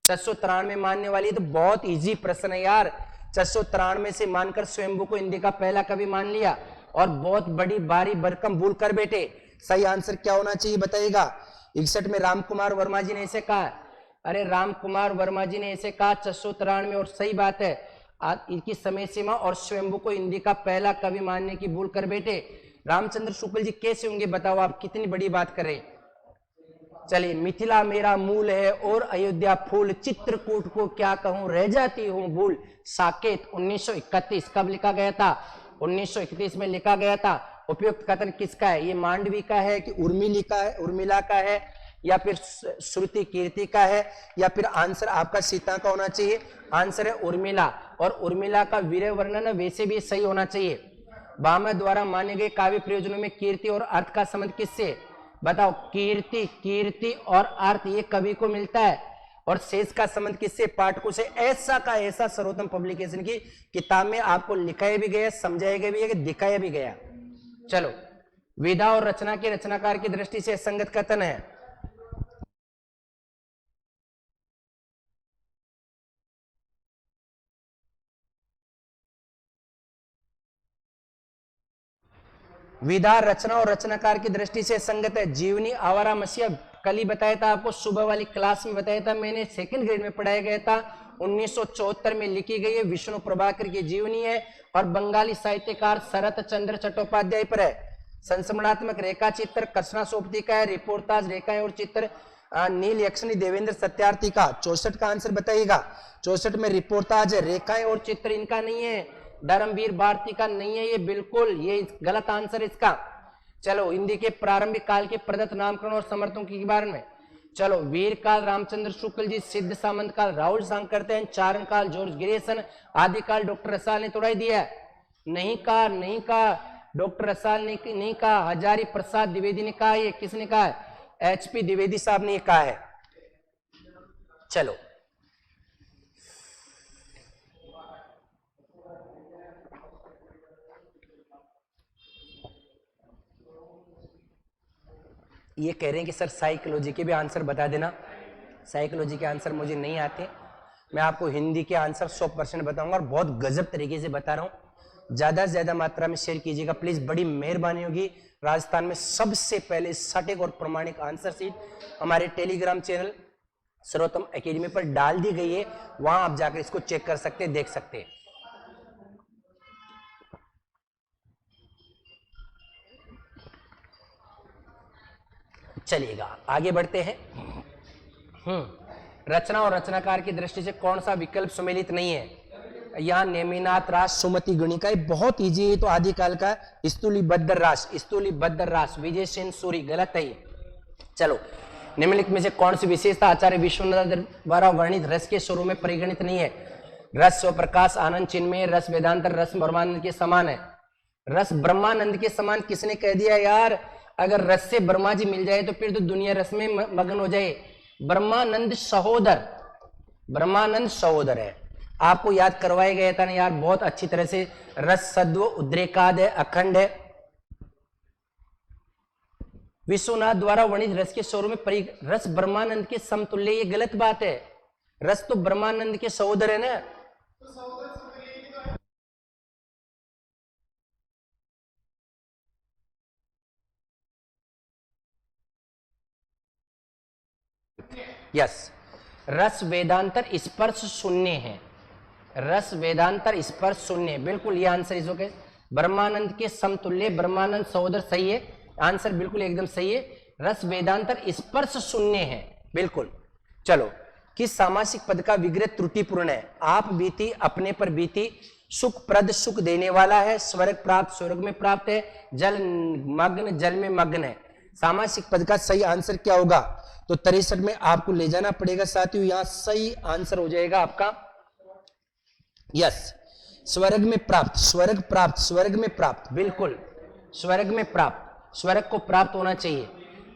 693 में मानने वाली, तो बहुत इजी प्रश्न है यार। 693 से मानकर स्वयंभू को हिंदी का पहला कवि मान लिया और बहुत बड़ी भारी भरकम भूल कर बैठे। सही आंसर क्या होना चाहिए, बताइएगा? 61 में रामकुमार वर्मा जी ने ऐसे कहा। अरे रामकुमार वर्मा जी ने ऐसे कहा 693 में, और सही बात है। इनकी समय सीमा और स्वयंभू को हिंदी का पहला कवि मानने की भूल कर बैठे। रामचंद्र शुक्ल जी कैसे होंगे, बताओ आप? कितनी बड़ी बात कर रहे हैं। चलिए, मिथिला मेरा मूल है और अयोध्या फूल, चित्रकूट को क्या कहूं रह जाती हूं भूल। साकेत 1931 कब लिखा गया था? 1931 में लिखा गया था। उपयुक्त कथन किसका है? ये मांडवी का है कि उर्मिला का है, या फिर श्रुति कीर्ति का है, या फिर आंसर आपका सीता का होना चाहिए? आंसर है उर्मिला, और उर्मिला का वीर वर्णन वैसे भी सही होना चाहिए। भामह द्वारा माने गए काव्य प्रयोजनों में कीर्ति और अर्थ का संबंध किससे? बताओ? कीर्ति और अर्थ ये कवि को मिलता है, और शेष का संबंध किससे? पाठकों से। ऐसा का ऐसा सर्वोत्तम पब्लिकेशन की किताब में आपको लिखाया भी गया, समझाया गया भी है, दिखाया भी गया। चलो, विधा और रचना के रचनाकार की दृष्टि से संगत कथन है। विधा, रचना और रचनाकार की दृष्टि से संगत है। जीवनी आवारा मसीहा कल ही बताया था आपको, सुबह वाली क्लास में बताया था मैंने, सेकंड ग्रेड में पढ़ाया गया था। 1974 में लिखी गई है, विष्णु प्रभाकर की जीवनी है, और बंगाली साहित्यकार शरत चंद्र चट्टोपाध्याय पर है। संस्मरणात्मक रेखा चित्र कृष्णा सोपती का है। रिपोर्टाज रेखाएं और चित्र नील यक्षणी देवेंद्र सत्यार्थी का। 64 का आंसर बताइएगा। 64 में रिपोर्टाज है, रेखाएं और चित्र इनका नहीं है, धर्मवीर भारती का नहीं है, ये बिल्कुल ये गलत आंसर इसका। चलो, हिंदी के प्रारंभिक काल के प्रदत्त नामकरण और समर्थकों के बारे में। चलो, वीर काल रामचंद्र शुक्ल जी, सिद्ध सामंत काल राहुल सांकरतेन, चारण काल जॉर्ज गिरेसन, आदि काल डॉक्टर रसाल ने तोड़ा दिया। नहीं कहा डॉक्टर रसाल ने नहीं कहा, हजारी प्रसाद द्विवेदी ने कहा। ये किसने कहा है? HP द्विवेदी साहब ने कहा है। चलो, ये कह रहे हैं कि सर साइकोलॉजी के भी आंसर बता देना। साइकोलॉजी के आंसर मुझे नहीं आते, मैं आपको हिंदी के आंसर 100% बताऊंगा, और बहुत गजब तरीके से बता रहा हूं। ज्यादा से ज्यादा मात्रा में शेयर कीजिएगा प्लीज, बड़ी मेहरबानी होगी। राजस्थान में सबसे पहले सटीक और प्रमाणिक आंसर शीट हमारे टेलीग्राम चैनल सर्वोत्तम एकेडमी पर डाल दी गई है, वहां आप जाकर इसको चेक कर सकते हैं, देख सकते हैं। चलिएगा, आगे बढ़ते हैं। रचना और रचनाकार की दृष्टि से कौन सा विकल्प सुमेलित नहीं है? यहाँ नेमिनाथ रास, सुमति गणिका, ये बहुत इजी है। तो आदिकाल का स्थूलीबद्ध रास, स्थूलीबद्ध रास, विजय सेन सूरी, गलत है ये। चलो, निम्नलिखित में से कौन सी विशेषता आचार्य विश्वनाथ द्वारा वर्णित रस के स्वरूप में परिगणित नहीं है? रस स्वप्रकाश आनंद चिन्मय, रस वेदांतर, रस ब्रह्मानंद के समान है। रस ब्रह्मानंद के समान किसने कह दिया यार? अगर रस से ब्रह्मा जी मिल जाए तो फिर तो दुनिया रस में मगन हो जाए। ब्रह्मानंद सहोदर, ब्रह्मानंद सहोदर है, आपको याद करवाया गया था ना यार बहुत अच्छी तरह से। रस सद्व उद्रेकाद है, अखंड है। विश्वनाथ द्वारा वर्णित रस के स्वरूप में रस ब्रह्मानंद के समतुल्य, ये गलत बात है। रस तो ब्रह्मानंद के सहोदर है ना। यस, रस वेदांतर स्पर्श शून्य है, रस वेदांतर स्पर्श शून्य, बिल्कुल ये आंसर इस वक्त ब्रह्मानंद के समतुल्य, ब्रह्मानंद सहोदर, सही है आंसर, बिल्कुल एकदम सही है। रस वेदांतर स्पर्श शून्य है, बिल्कुल। चलो, किस सामासिक पद का विग्रह त्रुटिपूर्ण है? आप बीती, अपने पर बीती, सुखप्रद, सुख देने वाला है, स्वर्ग प्राप्त, स्वर्ग में प्राप्त है, जल मग्न, जल में मग्न है। सामासिक पद का सही आंसर क्या होगा? तो 63 में आपको ले जाना पड़ेगा साथियों, यहां सही आंसर हो जाएगा आपका यस, स्वर्ग में प्राप्त, स्वर्ग प्राप्त, स्वर्ग में प्राप्त, बिल्कुल स्वर्ग में प्राप्त, स्वर्ग को प्राप्त होना चाहिए।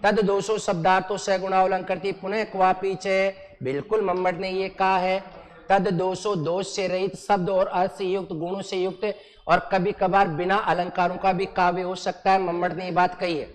तद दोषो शब्दार्थो सगुणावलंकृति पुनः क्वा पीछे, बिल्कुल मम्मट ने ये कहा है। तद दोषो, दोष से रहित, शब्द और अर्थ से युक्त, गुणों से युक्त, और कभी कभार बिना अलंकारों का भी काव्य हो सकता है, मम्मट ने ये बात कही है।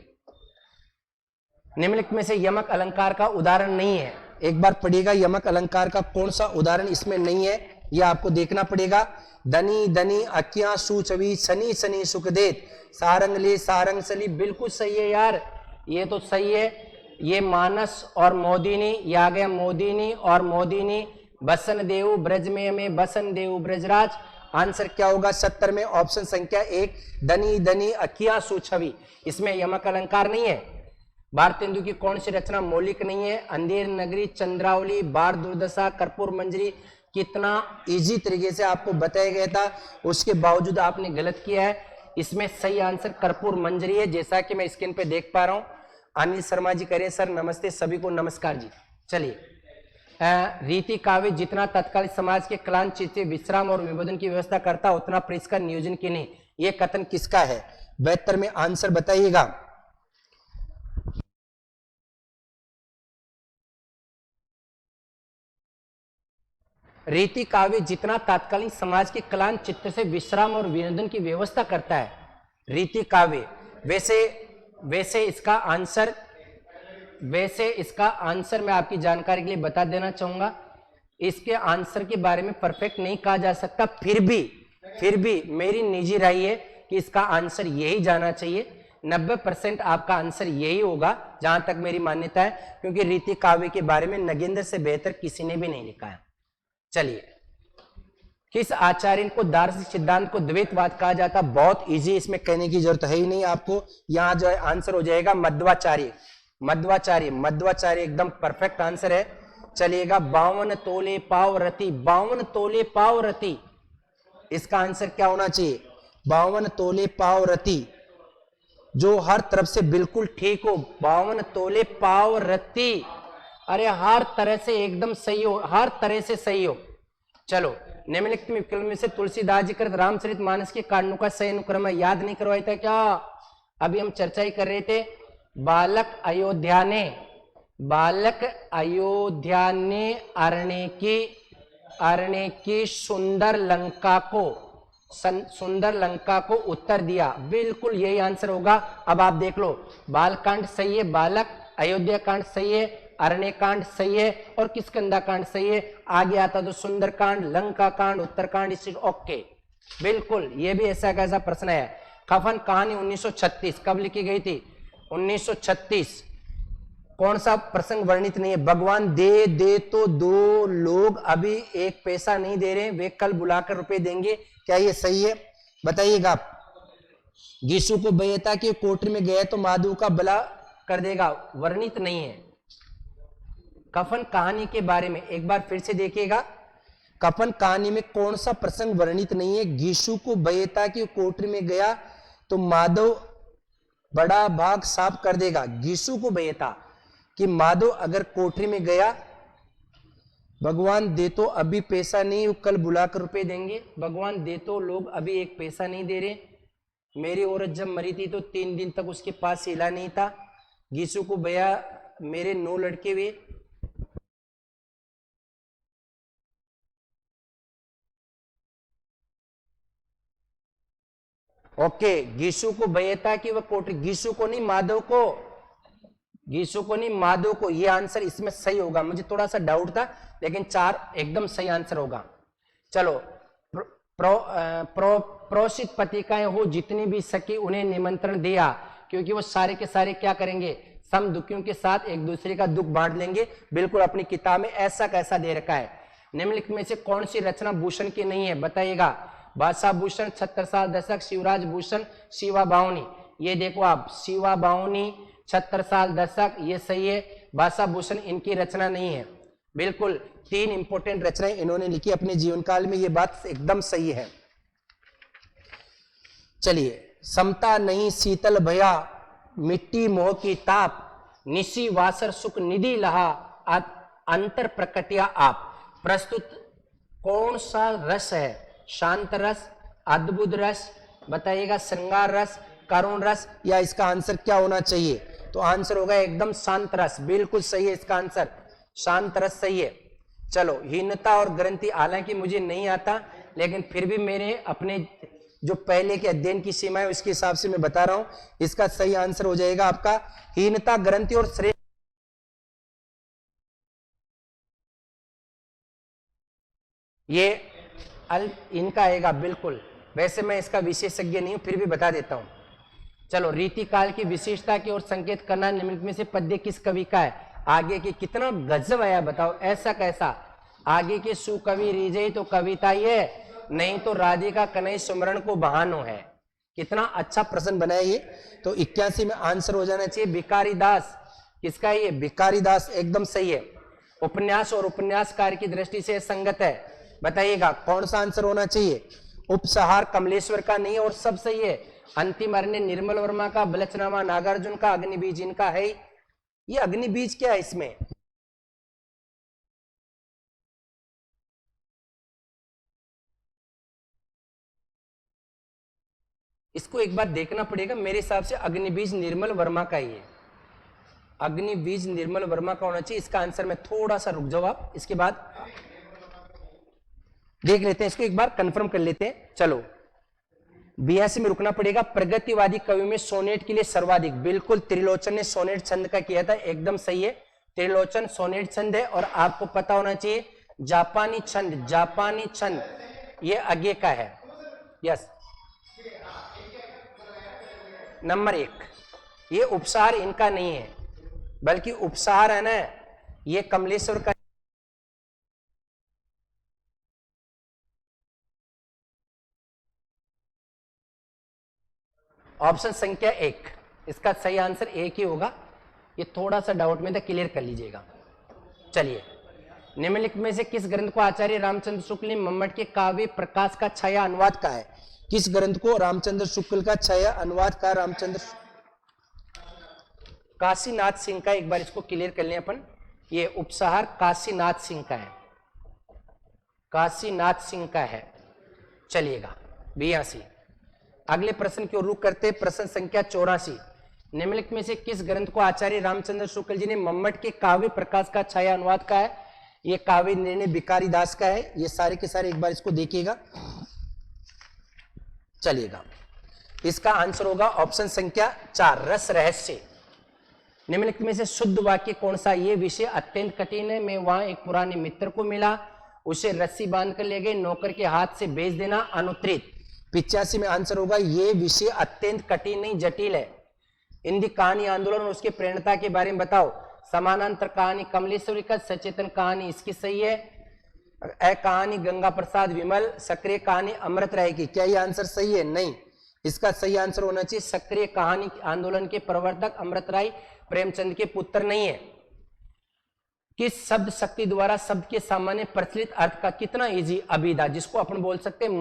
निम्नलिखित में से यमक अलंकार का उदाहरण नहीं है, एक बार पढ़िएगा, यमक अलंकार का कौन सा उदाहरण इसमें नहीं है, यह आपको देखना पड़ेगा। धनी धनी अक्या सुचवी, सनी सनी सुख देत, सारंग ले सारंग सली, बिल्कुल सही है यार, ये तो सही है। ये मानस और मोदिनी, ये आ गया मोदिनी और मोदिनी, बसन देव ब्रज में बसन देव ब्रजराज। आंसर क्या होगा 70 में? ऑप्शन संख्या 1, धनी धनी अकिया सुछवि, इसमें यमक अलंकार नहीं है। भारतेंदु की कौन सी रचना मौलिक नहीं है? अंधेर नगरी, चंद्रावली, बार दुर्दशा, कर्पूर मंजरी। कितना इजी तरीके से आपको बताया गया था, उसके बावजूद आपने गलत किया है। इसमें सही आंसर कर्पूर मंजरी है, जैसा कि मैं स्क्रीन पे देख पा रहा हूं। अनिल शर्मा जी कह रहे हैं सर नमस्ते, सभी को नमस्कार जी। चलिए, रीति काव्य जितना तत्कालीन समाज के कलान चित्त विश्राम और विभोधन की व्यवस्था करता उतना परिष्कार नियोजन की नहीं, ये कथन किसका है? 72 में आंसर बताइएगा। रीति काव्य जितना तात्कालिक समाज के कलान चित्त से विश्राम और विनोदन की व्यवस्था करता है, रीति काव्य। वैसे इसका आंसर मैं आपकी जानकारी के लिए बता देना चाहूंगा, इसके आंसर के बारे में परफेक्ट नहीं कहा जा सकता, फिर भी मेरी निजी राय है कि इसका आंसर यही जाना चाहिए। 90% आपका आंसर यही होगा, जहां तक मेरी मान्यता है, क्योंकि रीति काव्य के बारे में नगेंद्र से बेहतर किसी ने भी नहीं लिखा है। चलिए, किस आचार्य को दार्शनिक सिद्धांत को द्वैतवाद कहा जाता? बहुत इजी, इसमें कहने की जरूरत है ही नहीं आपको। यहां जो है आंसर हो जाएगा मध्वाचार्य, मध्वाचार्य एकदम परफेक्ट आंसर है। चलिएगा, 52 तोले पाव रति, 52 तोले पाव रति, इसका आंसर क्या होना चाहिए? 52 तोले पाव रति, जो हर तरफ से बिल्कुल ठीक हो। 52 तोले पाव रति, अरे हर तरह से एकदम सही हो, हर तरह से सही हो। चलो, निम्नलिखित में से तुलसीदास जी कृत रामचरितमानस के कांडों का सही अनुक्रम याद नहीं करवाया था क्या? अभी हम चर्चा ही कर रहे थे। बालक अयोध्या ने अरण्य की सुंदर लंका को उत्तर दिया, बिल्कुल यही आंसर होगा। अब आप देख लो, बालकांड सही है, बालक, अयोध्या कांड सही है, अरण्य कांड सही है, और किष्किंधा कांड सही है। आगे आता तो सुंदर कांड, लंका कांड, उत्तरकांड, ओके, बिल्कुल ये भी ऐसा कैसा प्रश्न है। कफन कहानी 1936 कब लिखी गई थी? 1936। कौन सा प्रसंग वर्णित नहीं है? भगवान दे तो दो, लोग अभी एक पैसा नहीं दे रहे, वे कल बुलाकर रुपए देंगे, क्या ये सही है? बताइएगा आप। यीशु को बेहता कि कोठरी में गया तो माधु का भला कर देगा, वर्णित नहीं है। कफन कहानी के बारे में एक बार फिर से देखिएगा। कफन कहानी में कौन सा प्रसंग वर्णित नहीं है? गीशु को बयेता की कोठरी में गया तो माधव बड़ा भाग साफ कर देगा। गीशु को बयेता कि माधव अगर कोठरी में गया, भगवान दे तो अभी पैसा नहीं, कल बुलाकर रुपए देंगे। भगवान दे तो लोग अभी एक पैसा नहीं दे रहे। मेरी औरत जब मरी थी तो 3 दिन तक उसके पास हिला नहीं था। गीशु को भैया मेरे 9 लड़के हुए, ओके। गीशु को भयता कि वह कोठरी, गीशु को नहीं माधव को, गीशु को नहीं माधव को। यह आंसर इसमें सही होगा। मुझे थोड़ा सा डाउट था लेकिन 4 एकदम सही आंसर होगा। चलो, प्रोषित पत्रिकाएं हो जितनी भी सकी उन्हें निमंत्रण दिया, क्योंकि वो सारे के सारे क्या करेंगे, सम दुखियों के साथ एक दूसरे का दुख बांट लेंगे। बिल्कुल अपनी किताब में ऐसा कैसा दे रखा है। निम्नलिखित में से कौन सी रचना भूषण की नहीं है, बताइएगा। भाषा भूषण, छत्रसाल दशक, शिवराज भूषण, शिवा बावनी। ये देखो आप, शिवा बावनी, छत्रसाल दशक, ये सही है। भाषा भूषण इनकी रचना नहीं है। बिल्कुल 3 इंपोर्टेंट रचनाएं इन्होंने लिखी अपने जीवन काल में, ये बात एकदम सही है। चलिए, समता नहीं शीतल भया, मिट्टी मोह की ताप, निशी वासर सुख निधि लहा, अंतर प्रकटिया आप। प्रस्तुत कौन सा रस है? शांत रस, अद्भुत रस, बताइएगा। श्रृंगार रस, करुण रस, या इसका आंसर क्या होना चाहिए? तो आंसर होगा एकदम शांत रस। बिल्कुल सही है इसका आंसर, शांत रस सही है। चलो, हीनता और ग्रंथि, हालांकि मुझे नहीं आता लेकिन फिर भी मेरे अपने जो पहले के अध्ययन की सीमा है उसके हिसाब से मैं बता रहा हूं। इसका सही आंसर हो जाएगा आपका हीनता, ग्रंथि और श्रेय। ये इनका आएगा बिल्कुल। वैसे मैं इसका विशेषज्ञ नहीं हूं, फिर भी बता देता हूं। चलो, रीति काल की विशेषता की ओर संकेत करना निम्नलिखित में से पद्य किस कवि का है? आगे के कितना गजब आया बताओ, ऐसा कैसा। आगे के सुकवि रीजय तो कविता ये, नहीं तो राधिका कन्हई सुमरण को बहानो है। कितना अच्छा प्रश्न बनाया ये। तो 81 में आंसर हो जाना चाहिए भिखारी दास। किसका है ये? भिखारी दास, एकदम सही है। उपन्यास और उपन्यासकार की दृष्टि से संगत है, बताइएगा कौन सा आंसर होना चाहिए? उपसहार कमलेश्वर का नहीं और सब सही है। अंतिम अरण्य निर्मल वर्मा का, बलचनामा नागार्जुन का, अग्निबीज इनका है। ये अग्निबीज क्या है इसमें? इसको एक बार देखना पड़ेगा। मेरे हिसाब से अग्निबीज निर्मल वर्मा का ही है। अग्निबीज निर्मल वर्मा का होना चाहिए इसका आंसर। मैं थोड़ा सा रुक जाओ आप, इसके बाद देख लेते हैं, इसको एक बार कंफर्म कर लेते हैं। चलो, 82 में रुकना पड़ेगा। प्रगतिवादी कवि में सोनेट के लिए सर्वाधिक, बिल्कुल त्रिलोचन ने सोनेट छंद का किया था, एकदम सही है। त्रिलोचन सोनेट छंद है। और आपको पता होना चाहिए जापानी छंद, जापानी छंद ये आगे का है। Yes, number 1। ये उपसार इनका नहीं है, बल्कि उपसार है ना, ये कमलेश्वर का। ऑप्शन संख्या 1, इसका सही आंसर 1 ही होगा। ये थोड़ा सा डाउट में था, क्लियर कर लीजिएगा। चलिए, निम्नलिखित में से किस ग्रंथ को आचार्य रामचंद्र शुक्ल ने मम्मट के काव्य प्रकाश का छाया अनुवाद का है? किस ग्रंथ को रामचंद्र शुक्ल का छाया अनुवाद का? रामचंद्र काशीनाथ सिंह का। एक बार इसको क्लियर कर लें अपन। ये उपसहार काशीनाथ सिंह का है, काशीनाथ सिंह का है। चलिएगा, 82। अगले प्रश्न की ओर रुख करते हैं। प्रश्न संख्या 84। निम्नलिखित में से किस ग्रंथ को आचार्य रामचंद्र शुक्ल जी ने मम्मट के काव्य प्रकाश का छाया अनुवाद का है? ये काव्य निर्णय भिखारी दास का है। ये सारे के सारे एक बार इसको देखिएगा। चलिएगा, इसका आंसर होगा ऑप्शन संख्या 4, रस रहस्य। निम्नलिखित में से शुद्ध वाक्य कौन सा? ये विषय अत्यंत कठिन है, मैं वहां एक पुराने मित्र को मिला, उसे रस्सी बांध कर ले गए, नौकर के हाथ से बेच देना अनुत्तरित। 85 में आंसर होगा ये विषय अत्यंत कठिन नहीं जटिल है। हिंदी कहानी आंदोलन और उसके प्रेरणता के बारे में बताओ। समानांतर कहानी कमलेश्वरी का, सचेतन कहानी इसकी सही है। कहानी गंगा प्रसाद विमल, सक्रिय कहानी अमृत राय की। क्या ये आंसर सही है? नहीं, इसका सही आंसर होना चाहिए सक्रिय कहानी आंदोलन के प्रवर्तक अमृत राय प्रेमचंद के पुत्र नहीं है। किस शब्द शक्ति द्वारा शब्द के सामान्य प्रचलित अर्थ का कितना इजी अभिधा, जिसको अपन बोल सकते हैं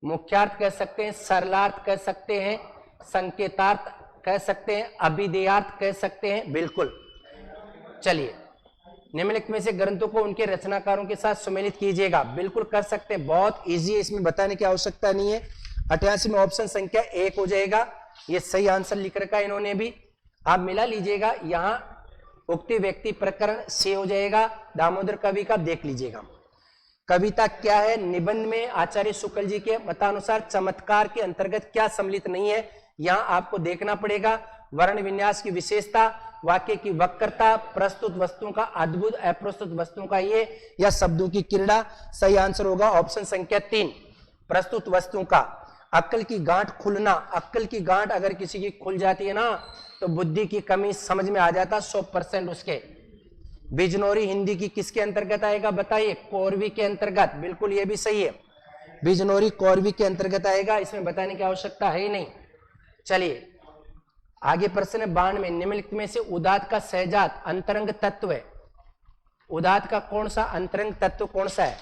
मुख्यार्थ कह सकते हैं, सरलार्थ कह सकते हैं, संकेतार्थ कह सकते हैं, अभिधेयार्थ कह सकते हैं। बिल्कुल, चलिए निम्नलिखित में से ग्रंथों को उनके रचनाकारों के साथ सुमेलित कीजिएगा। बिल्कुल कर सकते हैं, बहुत इजी है, इसमें बताने की आवश्यकता नहीं है। 88 में ऑप्शन संख्या 1 हो जाएगा, ये सही आंसर लिख रखा है इन्होंने भी, आप मिला लीजिएगा। यहां उक्ति व्यक्ति प्रकरण से हो जाएगा, दामोदर कवि का देख लीजिएगा। कविता क्या है? निबंध में आचार्य शुक्ल जी के मतानुसार चमत्कार के अंतर्गत क्या सम्मिलित नहीं है, यहां आपको देखना पड़ेगा। वर्ण विन्यास की विशेषता, वाक्य की वक्रता, प्रस्तुत वस्तुओं का अद्भुत, अप्रस्तुत वस्तुओं का ये, या शब्दों की क्रीड़ा। सही आंसर होगा ऑप्शन संख्या 3, प्रस्तुत वस्तुओं का। अक्ल की गांठ खुलना, अक्ल की गांठ अगर किसी की खुल जाती है ना तो बुद्धि की कमी समझ में आ जाता 100% उसके। बिजनौरी हिंदी की किसके अंतर्गत आएगा बताइए? कौरवी के अंतर्गत। बिल्कुल ये भी सही है, बिजनौरी कौरवी के अंतर्गत आएगा, इसमें बताने की आवश्यकता है ही नहीं। चलिए आगे प्रश्न है 92 में, निम्नलिखित में से उदात्त का सहजात अंतरंग तत्व है। उदात्त का कौन सा अंतरंग तत्व कौन सा है?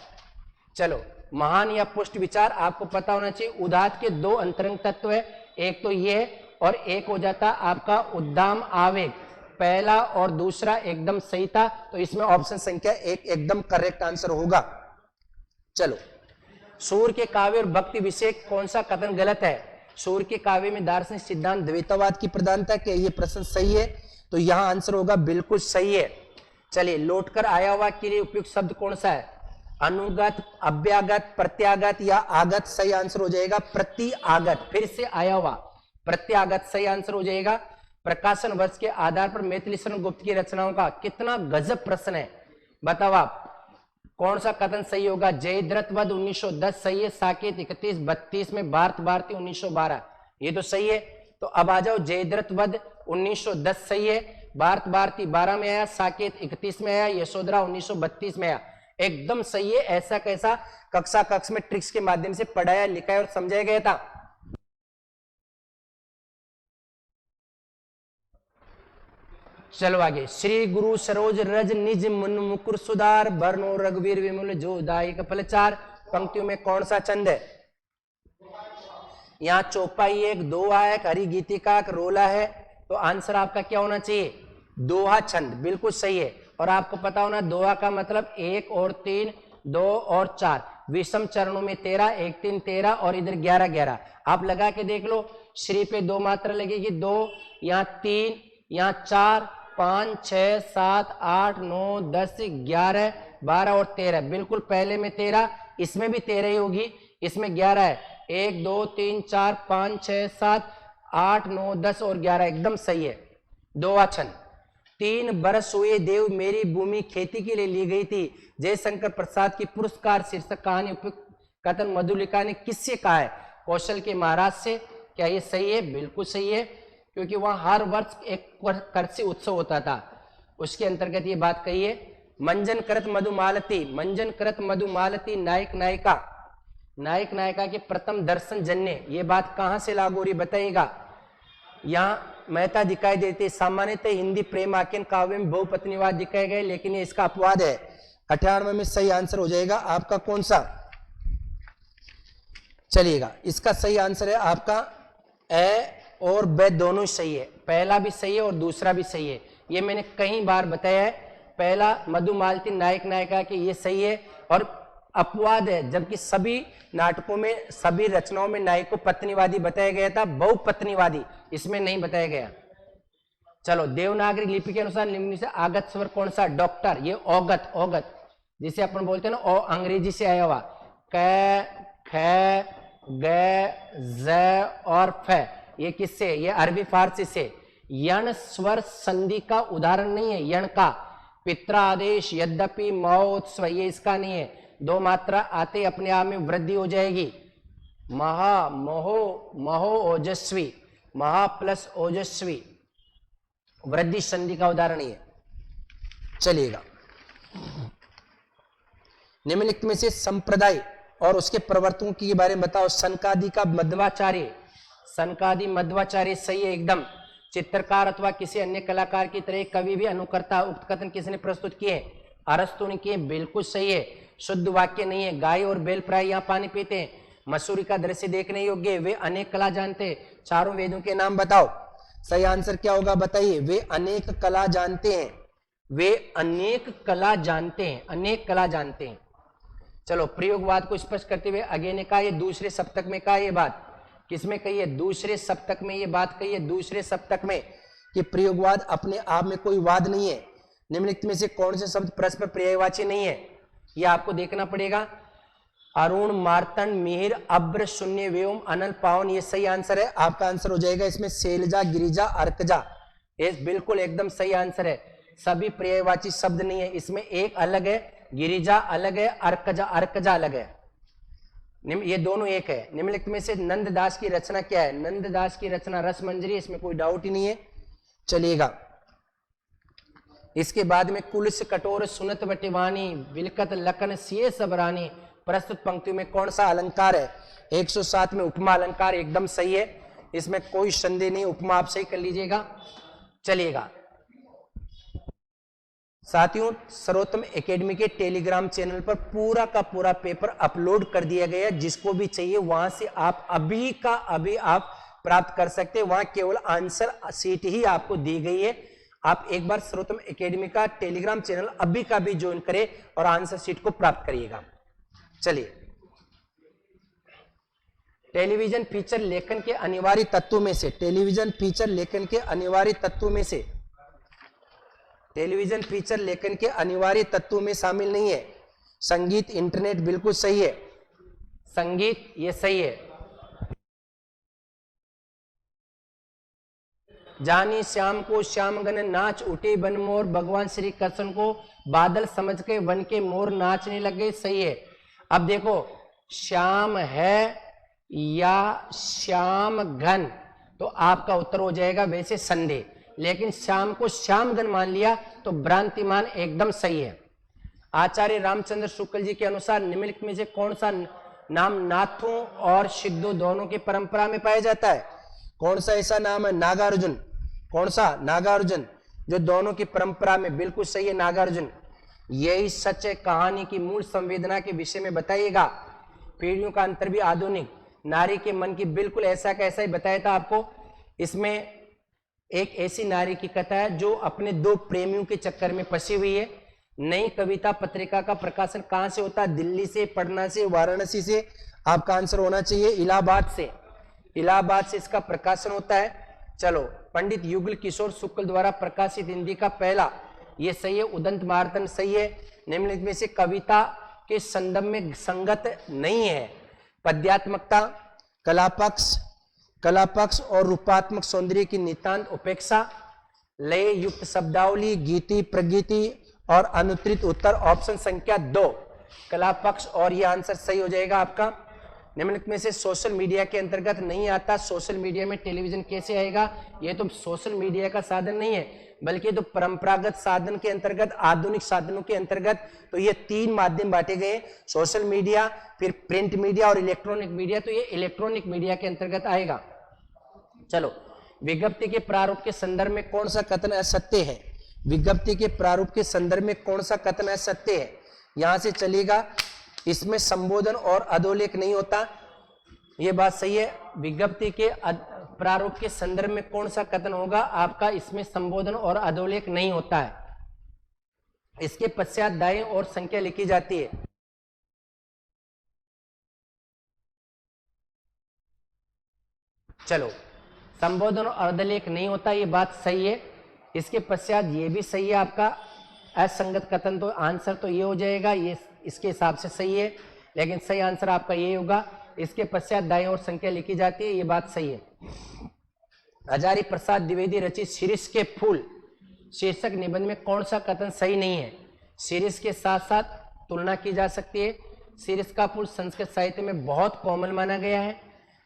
चलो, महान या पुष्ट विचार आपको पता होना चाहिए। उदात्त के 2 अंतरंग तत्व है, एक तो ये है और एक हो जाता आपका उद्दाम आवेग। पहला और दूसरा एकदम सही था, तो इसमें ऑप्शन संख्या 1 एकदम करेक्ट आंसर होगा। चलो, सूर्य के काव्य और भक्ति विषय कौन सा कथन गलत है? सूर्य के काव्य में दार्शनिक सिद्धांत द्वैतवाद की प्रधानता के, ये प्रश्न सही है, तो यहां आंसर होगा बिल्कुल सही है। चलिए, लौटकर आया हुआ के लिए उपयुक्त शब्द कौन सा है? अनुगत, अभ्यागत, प्रत्यागत या आगत? सही आंसर हो जाएगा प्रत्यागत, फिर से आया हुआ, प्रत्यागत सही आंसर हो जाएगा। प्रकाशन वर्ष के आधार पर मैथिली शरण गुप्त की रचनाओं का कितना गजब प्रश्न है, बताओ आप कौन सा कथन सही होगा? जयद्रथ वध 1910 सही है, साकेत 31-32 में, भारत भारती 1912, ये तो सही है। तो अब आ जाओ, जयद्रथ वध 1910 सही है, भारत भारती 12 में आया, साकेत 31 में आया, यशोधरा 1932 में आया, एकदम सही है। ऐसा कैसा कक्षा कक्ष में ट्रिक्स के माध्यम से पढ़ाया, लिखाया और समझाया गया था। चलो आगे, श्री गुरु सरोज रज निज मन मुकुर सुधार, बरनो रघुवीर विमल जो दायक फलचार। पंक्तियों में कौन सा छंद है? यहाँ चौपाई 1, दोहा है, हरि गीतिका, रोला है, तो आंसर आपका क्या होना चाहिए? दोहा छंद, बिल्कुल सही है। और आपको पता होना दोहा का मतलब 1 और 3, 2 और 4, विषम चरणों में 13, 1 3 13 और इधर 11 11। आप लगा के देख लो, श्री पे 2 मात्रा लगेगी, 2, यहाँ 3, यहाँ 4, 5 6 7 8 9 10 11 12 और 13, बिल्कुल पहले में 13, इसमें भी 13 ही होगी, इसमें 11 है। 1 2 3 4 5 6 7 8 9 10 और 11, एकदम सही है। दोहा छंद। 3 बरस हुए देव मेरी भूमि खेती के लिए ली गई थी, जयशंकर प्रसाद की पुरस्कार शीर्षक कहानी उपयुक्त कथन मधुलिका ने किससे कहा है? कौशल के महाराज से। क्या ये सही है? बिल्कुल सही है, क्योंकि वहां हर वर्ष एक कृषि उत्सव होता था, उसके अंतर्गत ये बात कही है। मंजन करत मधुमालती, मंजन करत मधुमालती, नायक नायिका, नायक नायिका के प्रथम दर्शन जन्य, ये बात कहां से लागू हो रही बताइएगा? यहाँ मेहता दिखाई देते। सामान्यतः हिंदी प्रेम आख्यान काव्य में बहुपत्नीवाद दिखाए गए, लेकिन ये इसका अपवाद है। 98 में सही आंसर हो जाएगा आपका कौन सा? चलिएगा, इसका सही आंसर है आपका ए और ब दोनों सही है, पहला भी सही है और दूसरा भी सही है। ये मैंने कई बार बताया है, पहला मधुमालती नायक नायिका के ये सही है और अपवाद है, जबकि सभी नाटकों में, सभी रचनाओं में नायक को पत्नीवादी बताया गया था, बहुपत्नीवादी इसमें नहीं बताया गया। चलो, देवनागरी लिपि के अनुसार निम्न से आगत स्वर कौन सा? डॉक्टर, ये औगत, औगत जिसे अपन बोलते हैं ना, ओ अंग्रेजी से आया हुआ, क ख ग ज और फ, ये किससे? ये अरबी फारसी से। यण स्वर संधि का उदाहरण नहीं है, यण का। पित्रादेश, यद्यपि, महोत्सव, ये इसका नहीं है। 2 मात्रा आते अपने आप में वृद्धि हो जाएगी। महा, महो, महो ओजस्वी, महा प्लस ओजस्वी, वृद्धि संधि का उदाहरण ही है। चलिएगा, निम्नलिखित में से संप्रदाय और उसके प्रवर्तकों के बारे में बताओ। सनकादि का मध्वाचार्य, सनकादि मध्वाचार्य सही है एकदम। चित्रकार अथवा किसी अन्य कलाकार की तरह कभी भी अनुकर्ता। उक्त कथन किसने प्रस्तुत किए? अरस्तु ने किए। बिल्कुल सही है, शुद्ध वाक्य नहीं है। गाय और बैल प्राय यहाँ पानी पीते हैं। मसूरी का दृश्य देखने योग्य है। वे अनेक कला जानते हैं। चारों वेदों के नाम बताओ। सही आंसर क्या होगा बताइए? वे अनेक कला जानते हैं। वे अनेक कला जानते हैं, अनेक कला जानते हैं। चलो, प्रयोगवाद को स्पष्ट करते हुए आगे ने कहा, ये दूसरे सप्तक में कहा, ये बात किसमें कही है? दूसरे सप्तक में ये बात कही है, दूसरे सप्तक में, कि प्रयोगवाद अपने आप में कोई वाद नहीं है। निम्नलिखित में से कौन से शब्द परस्पर पर्यायवाची नहीं है? ये आपको देखना पड़ेगा। अरुण, मार्तंड, मिहिर, अब्र, शून्य, व्योम, अनल, पावन, ये सही आंसर है। आपका आंसर हो जाएगा इसमें शैलजा, गिरिजा, अर्कजा। ये बिल्कुल एकदम सही आंसर है। सभी पर्यायवाची शब्द नहीं है इसमें, एक अलग है, गिरिजा अलग है, अर्कजा अलग है, ये दोनों एक है। निम्नलिखित में से नंददास की रचना क्या है? नंददास की रचना रसमंजरी, इसमें कोई डाउट ही नहीं है, चलेगा। इसके बाद में कुलस, कटोर, सुनत, बटिवानी, विलकत, लखन, सिए सबरानी, प्रस्तुत पंक्तियों में कौन सा अलंकार है? 107 में उपमा अलंकार एकदम सही है, इसमें कोई संदेह नहीं। उपमा आप सही कर लीजिएगा, चलिएगा। साथियों, सर्वोत्तम एकेडमी के टेलीग्राम चैनल पर पूरा का पूरा पेपर अपलोड कर दिया गया है। जिसको भी चाहिए वहां से आप अभी का अभी आप प्राप्त कर सकते हैं। वहां केवल आंसर शीट ही आपको दी गई है। आप एक बार सर्वोत्तम एकेडमी का टेलीग्राम चैनल अभी का भी ज्वाइन करें और आंसर शीट को प्राप्त करिएगा। चलिए, टेलीविजन फीचर लेखन के अनिवार्य तत्वों में से, टेलीविजन फीचर लेखन के अनिवार्य तत्वों में से, टेलीविजन फीचर लेखन के अनिवार्य तत्वों में शामिल नहीं है संगीत, इंटरनेट। बिल्कुल सही है, संगीत ये सही है। जानी श्याम को श्यामगन नाच उठे बन मोर, भगवान श्री कृष्ण को बादल समझ के वन के मोर नाचने लगे, सही है। अब देखो, श्याम है या श्याम घन, तो आपका उत्तर हो जाएगा वैसे संदेह, लेकिन श्याम को श्यामगन मान लिया तो भ्रांतिमान एकदम सही है। आचार्य रामचंद्र शुक्ल जी के अनुसार निम्नलिखित में से कौन सा नाम नाथों और सिद्धों दोनों की परंपरा में पाया जाता है? कौन सा ऐसा नाम है? नागार्जुन। कौन सा? नागार्जुन, जो दोनों की परंपरा में। बिल्कुल सही है, नागार्जुन। यही सच है। कहानी की मूल संवेदना के विषय में बताइएगा। पीढ़ियों का अंतर भी आधुनिक नारी के मन की, बिल्कुल ऐसा कैसा ही बताया था आपको। इसमें एक ऐसी नारी की कथा है जो अपने दो प्रेमियों के चक्कर में फंसी हुई है। नई कविता पत्रिका का प्रकाशन कहां से होता है? दिल्ली से, पटना से, वाराणसी से। आपका आंसर होना चाहिए इलाहाबाद से। इलाहाबाद से इसका प्रकाशन होता है। चलो, पंडित युगल किशोर शुक्ल द्वारा प्रकाशित हिंदी का पहला, ये सही है, उदंत मार्तंड सही है। निम्नलिखित में से कविता के संदर्भ में संगत नहीं है? पद्यात्मकता, कलापक्ष और रूपात्मक सौंदर्य की नितांत उपेक्षा, लय युक्त शब्दावली, गीति, प्रगीति और अनुत्तरित उत्तर। ऑप्शन संख्या 2 कलापक्ष, और ये आंसर सही हो जाएगा आपका। निम्नलिखित में से सोशल मीडिया के अंतर्गत नहीं आता। सोशल मीडिया में टेलीविजन कैसे आएगा? ये तो सोशल मीडिया का साधन नहीं है, बल्कि तो परंपरागत साधन के अंतर्गत, आधुनिक साधनों के अंतर्गत। तो ये 3 माध्यम बांटे गए, सोशल मीडिया, फिर प्रिंट मीडिया और इलेक्ट्रॉनिक मीडिया। तो ये इलेक्ट्रॉनिक मीडिया के अंतर्गत आएगा। चलो, विज्ञप्ति के प्रारूप के संदर्भ में कौन सा कथन असत्य है? विज्ञप्ति के प्रारूप के संदर्भ में कौन सा कथन असत्य है? यहां से चलेगा। इसमें संबोधन और अधोलेख नहीं होता, ये बात सही है। विज्ञप्ति के प्रारूप के संदर्भ में कौन सा कथन होगा आपका? इसमें संबोधन और अधोलेख नहीं होता है। इसके पश्चात दाएं और संख्या लिखी जाती है। चलो, संबोधन और अधोलेख नहीं होता, ये बात सही है। इसके पश्चात ये भी सही है आपका, असंगत कथन। तो आंसर तो ये हो जाएगा, ये इसके हिसाब से सही है, लेकिन सही आंसर आपका ये होगा। इसके पश्चात दाएं और संख्या लिखी जाती है, ये बात सही है। हजारी प्रसाद द्विवेदी रचित शीर्ष के फूल शीर्षक निबंध में कौन सा कथन सही नहीं है? शीर्ष के साथ साथ तुलना की जा सकती है। शीर्ष का फूल संस्कृत साहित्य में बहुत कोमल माना गया है।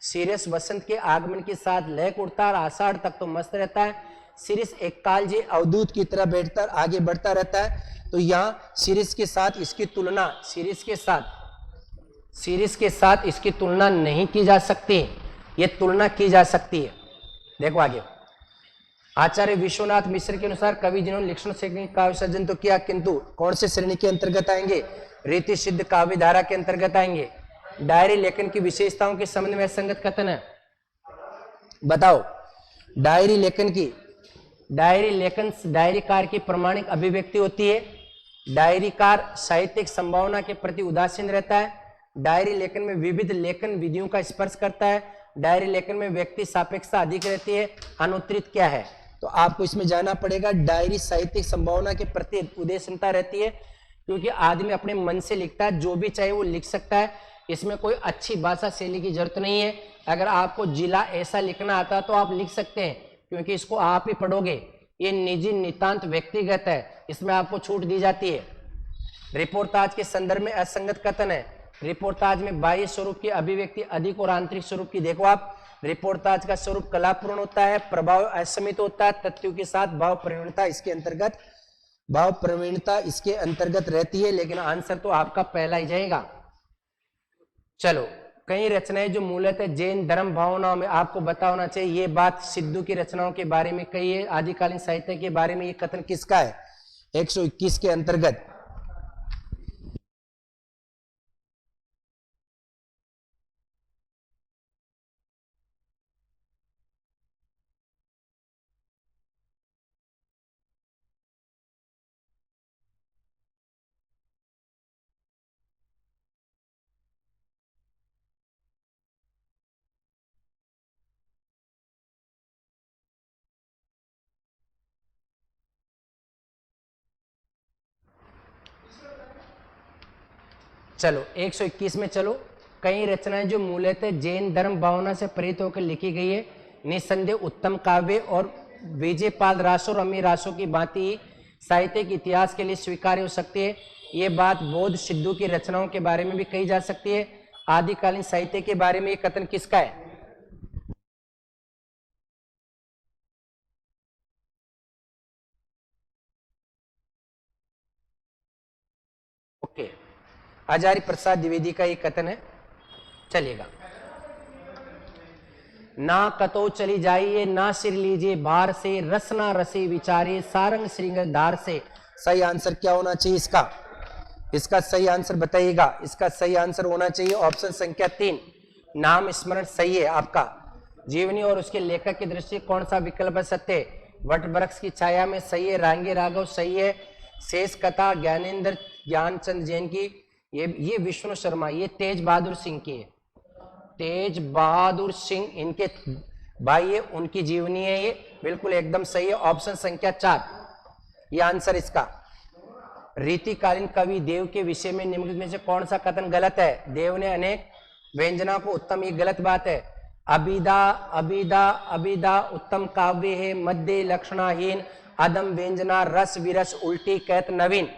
शीर्ष वसंत के आगमन के साथ लहक उठता और आषाढ़ तक तो मस्त रहता है। शीर्ष एक कालजे अवधूत की तरह बैठकर आगे बढ़ता रहता है। तो यहाँ शीर्ष के साथ इसकी तुलना, शीर्ष के साथ इसकी तुलना नहीं की जा सकती, ये तुलना की जा सकती है। देखो आगे, आचार्य विश्वनाथ मिश्र के अनुसार कवि जिन्होंने लिक्षण श्रेणी का विसर्जन तो किया, किंतु कौन से श्रेणी के अंतर्गत आएंगे? रीति सिद्ध काव्य धारा के अंतर्गत आएंगे। डायरी लेखन की विशेषताओं के संबंध में असंगत कथन है, बताओ। डायरी लेखन की, डायरीकार की प्रमाणिक अभिव्यक्ति होती है। डायरीकार साहित्यिक संभावना के प्रति उदासीन रहता है। डायरी लेखन में विविध लेखन विधियों का स्पर्श करता है। डायरी लेखन में व्यक्ति सापेक्षता अधिक रहती है। अनुत्तरित क्या है? तो आपको इसमें जाना पड़ेगा। डायरी साहित्यिक संभावना के प्रति उदासीनता रहती है, क्योंकि आदमी अपने मन से लिखता है, जो भी चाहे वो लिख सकता है। इसमें कोई अच्छी भाषा शैली की जरूरत नहीं है। अगर आपको जिला ऐसा लिखना आता तो आप लिख सकते हैं, क्योंकि इसको आप ही पढ़ोगे। ये निजी नितांत व्यक्तिगत है, इसमें आपको छूट दी जाती है। रिपोर्टाज के संदर्भ में असंगत कथन है। रिपोर्टाज में बाह्य स्वरूप की अभिव्यक्ति अधिक और आंतरिक स्वरूप की। देखो आप, रिपोर्टाज का स्वरूप कलापूर्ण होता है, प्रभाव असमित होता है, तथ्यों के साथ भाव प्रवीणता इसके अंतर्गत रहती है। लेकिन आंसर तो आपका पहला ही जाएगा। चलो, कई रचनाएं जो मूलतः जैन धर्म भावनाओं में, आपको पता होना चाहिए ये बात सिद्धू की रचनाओं के बारे में कही है। आदिकालीन साहित्य के बारे में ये कथन किसका है? 121 के अंतर्गत। चलो 121 में चलो। कई रचनाएं जो मूलतः जैन धर्म भावना से प्रेरित होकर लिखी गई है, निस्संदेह उत्तम काव्य और विजयपाल रासो और अमीर रासो की भांति साहित्यिक इतिहास के लिए स्वीकार्य हो सकती है। ये बात बौद्ध सिद्धू की रचनाओं के बारे में भी कही जा सकती है। आदिकालीन साहित्य के बारे में ये कथन किसका है? ओके, आचार्य प्रसाद द्विवेदी का ये कथन है। चलिएगा। ना कतो चली जाइए, ना सिर लीजिए भार से, रसना रसे विचारे, सारंग श्रृंगार धार से। सही आंसर क्या होना चाहिए इसका सही आंसर बताइएगा। इसका सही आंसर होना चाहिए ऑप्शन संख्या 3, नाम स्मरण। सही है आपका। जीवनी और उसके लेखक की दृष्टि कौन सा विकल्प है सत्य? वट वृक्ष की छाया में सही है। रांगे राघव सही है। शेष कथा ज्ञानचंद जैन की, ये विष्णु शर्मा, ये तेज बहादुर सिंह की है। तेज बहादुर सिंह इनके भाई है, उनकी जीवनी है ये। बिल्कुल एकदम सही है। ऑप्शन संख्या 4 ये आंसर इसका। रीतिकालीन कवि देव के विषय में निम्नलिखित में से कौन सा कथन गलत है? देव ने अनेक व्यंजना को उत्तम, ये गलत बात है। अबिदा उत्तम काव्य है। मध्य लक्षणाहीन, अदम व्यंजना, रस विरस, उल्टी कहत नवीन।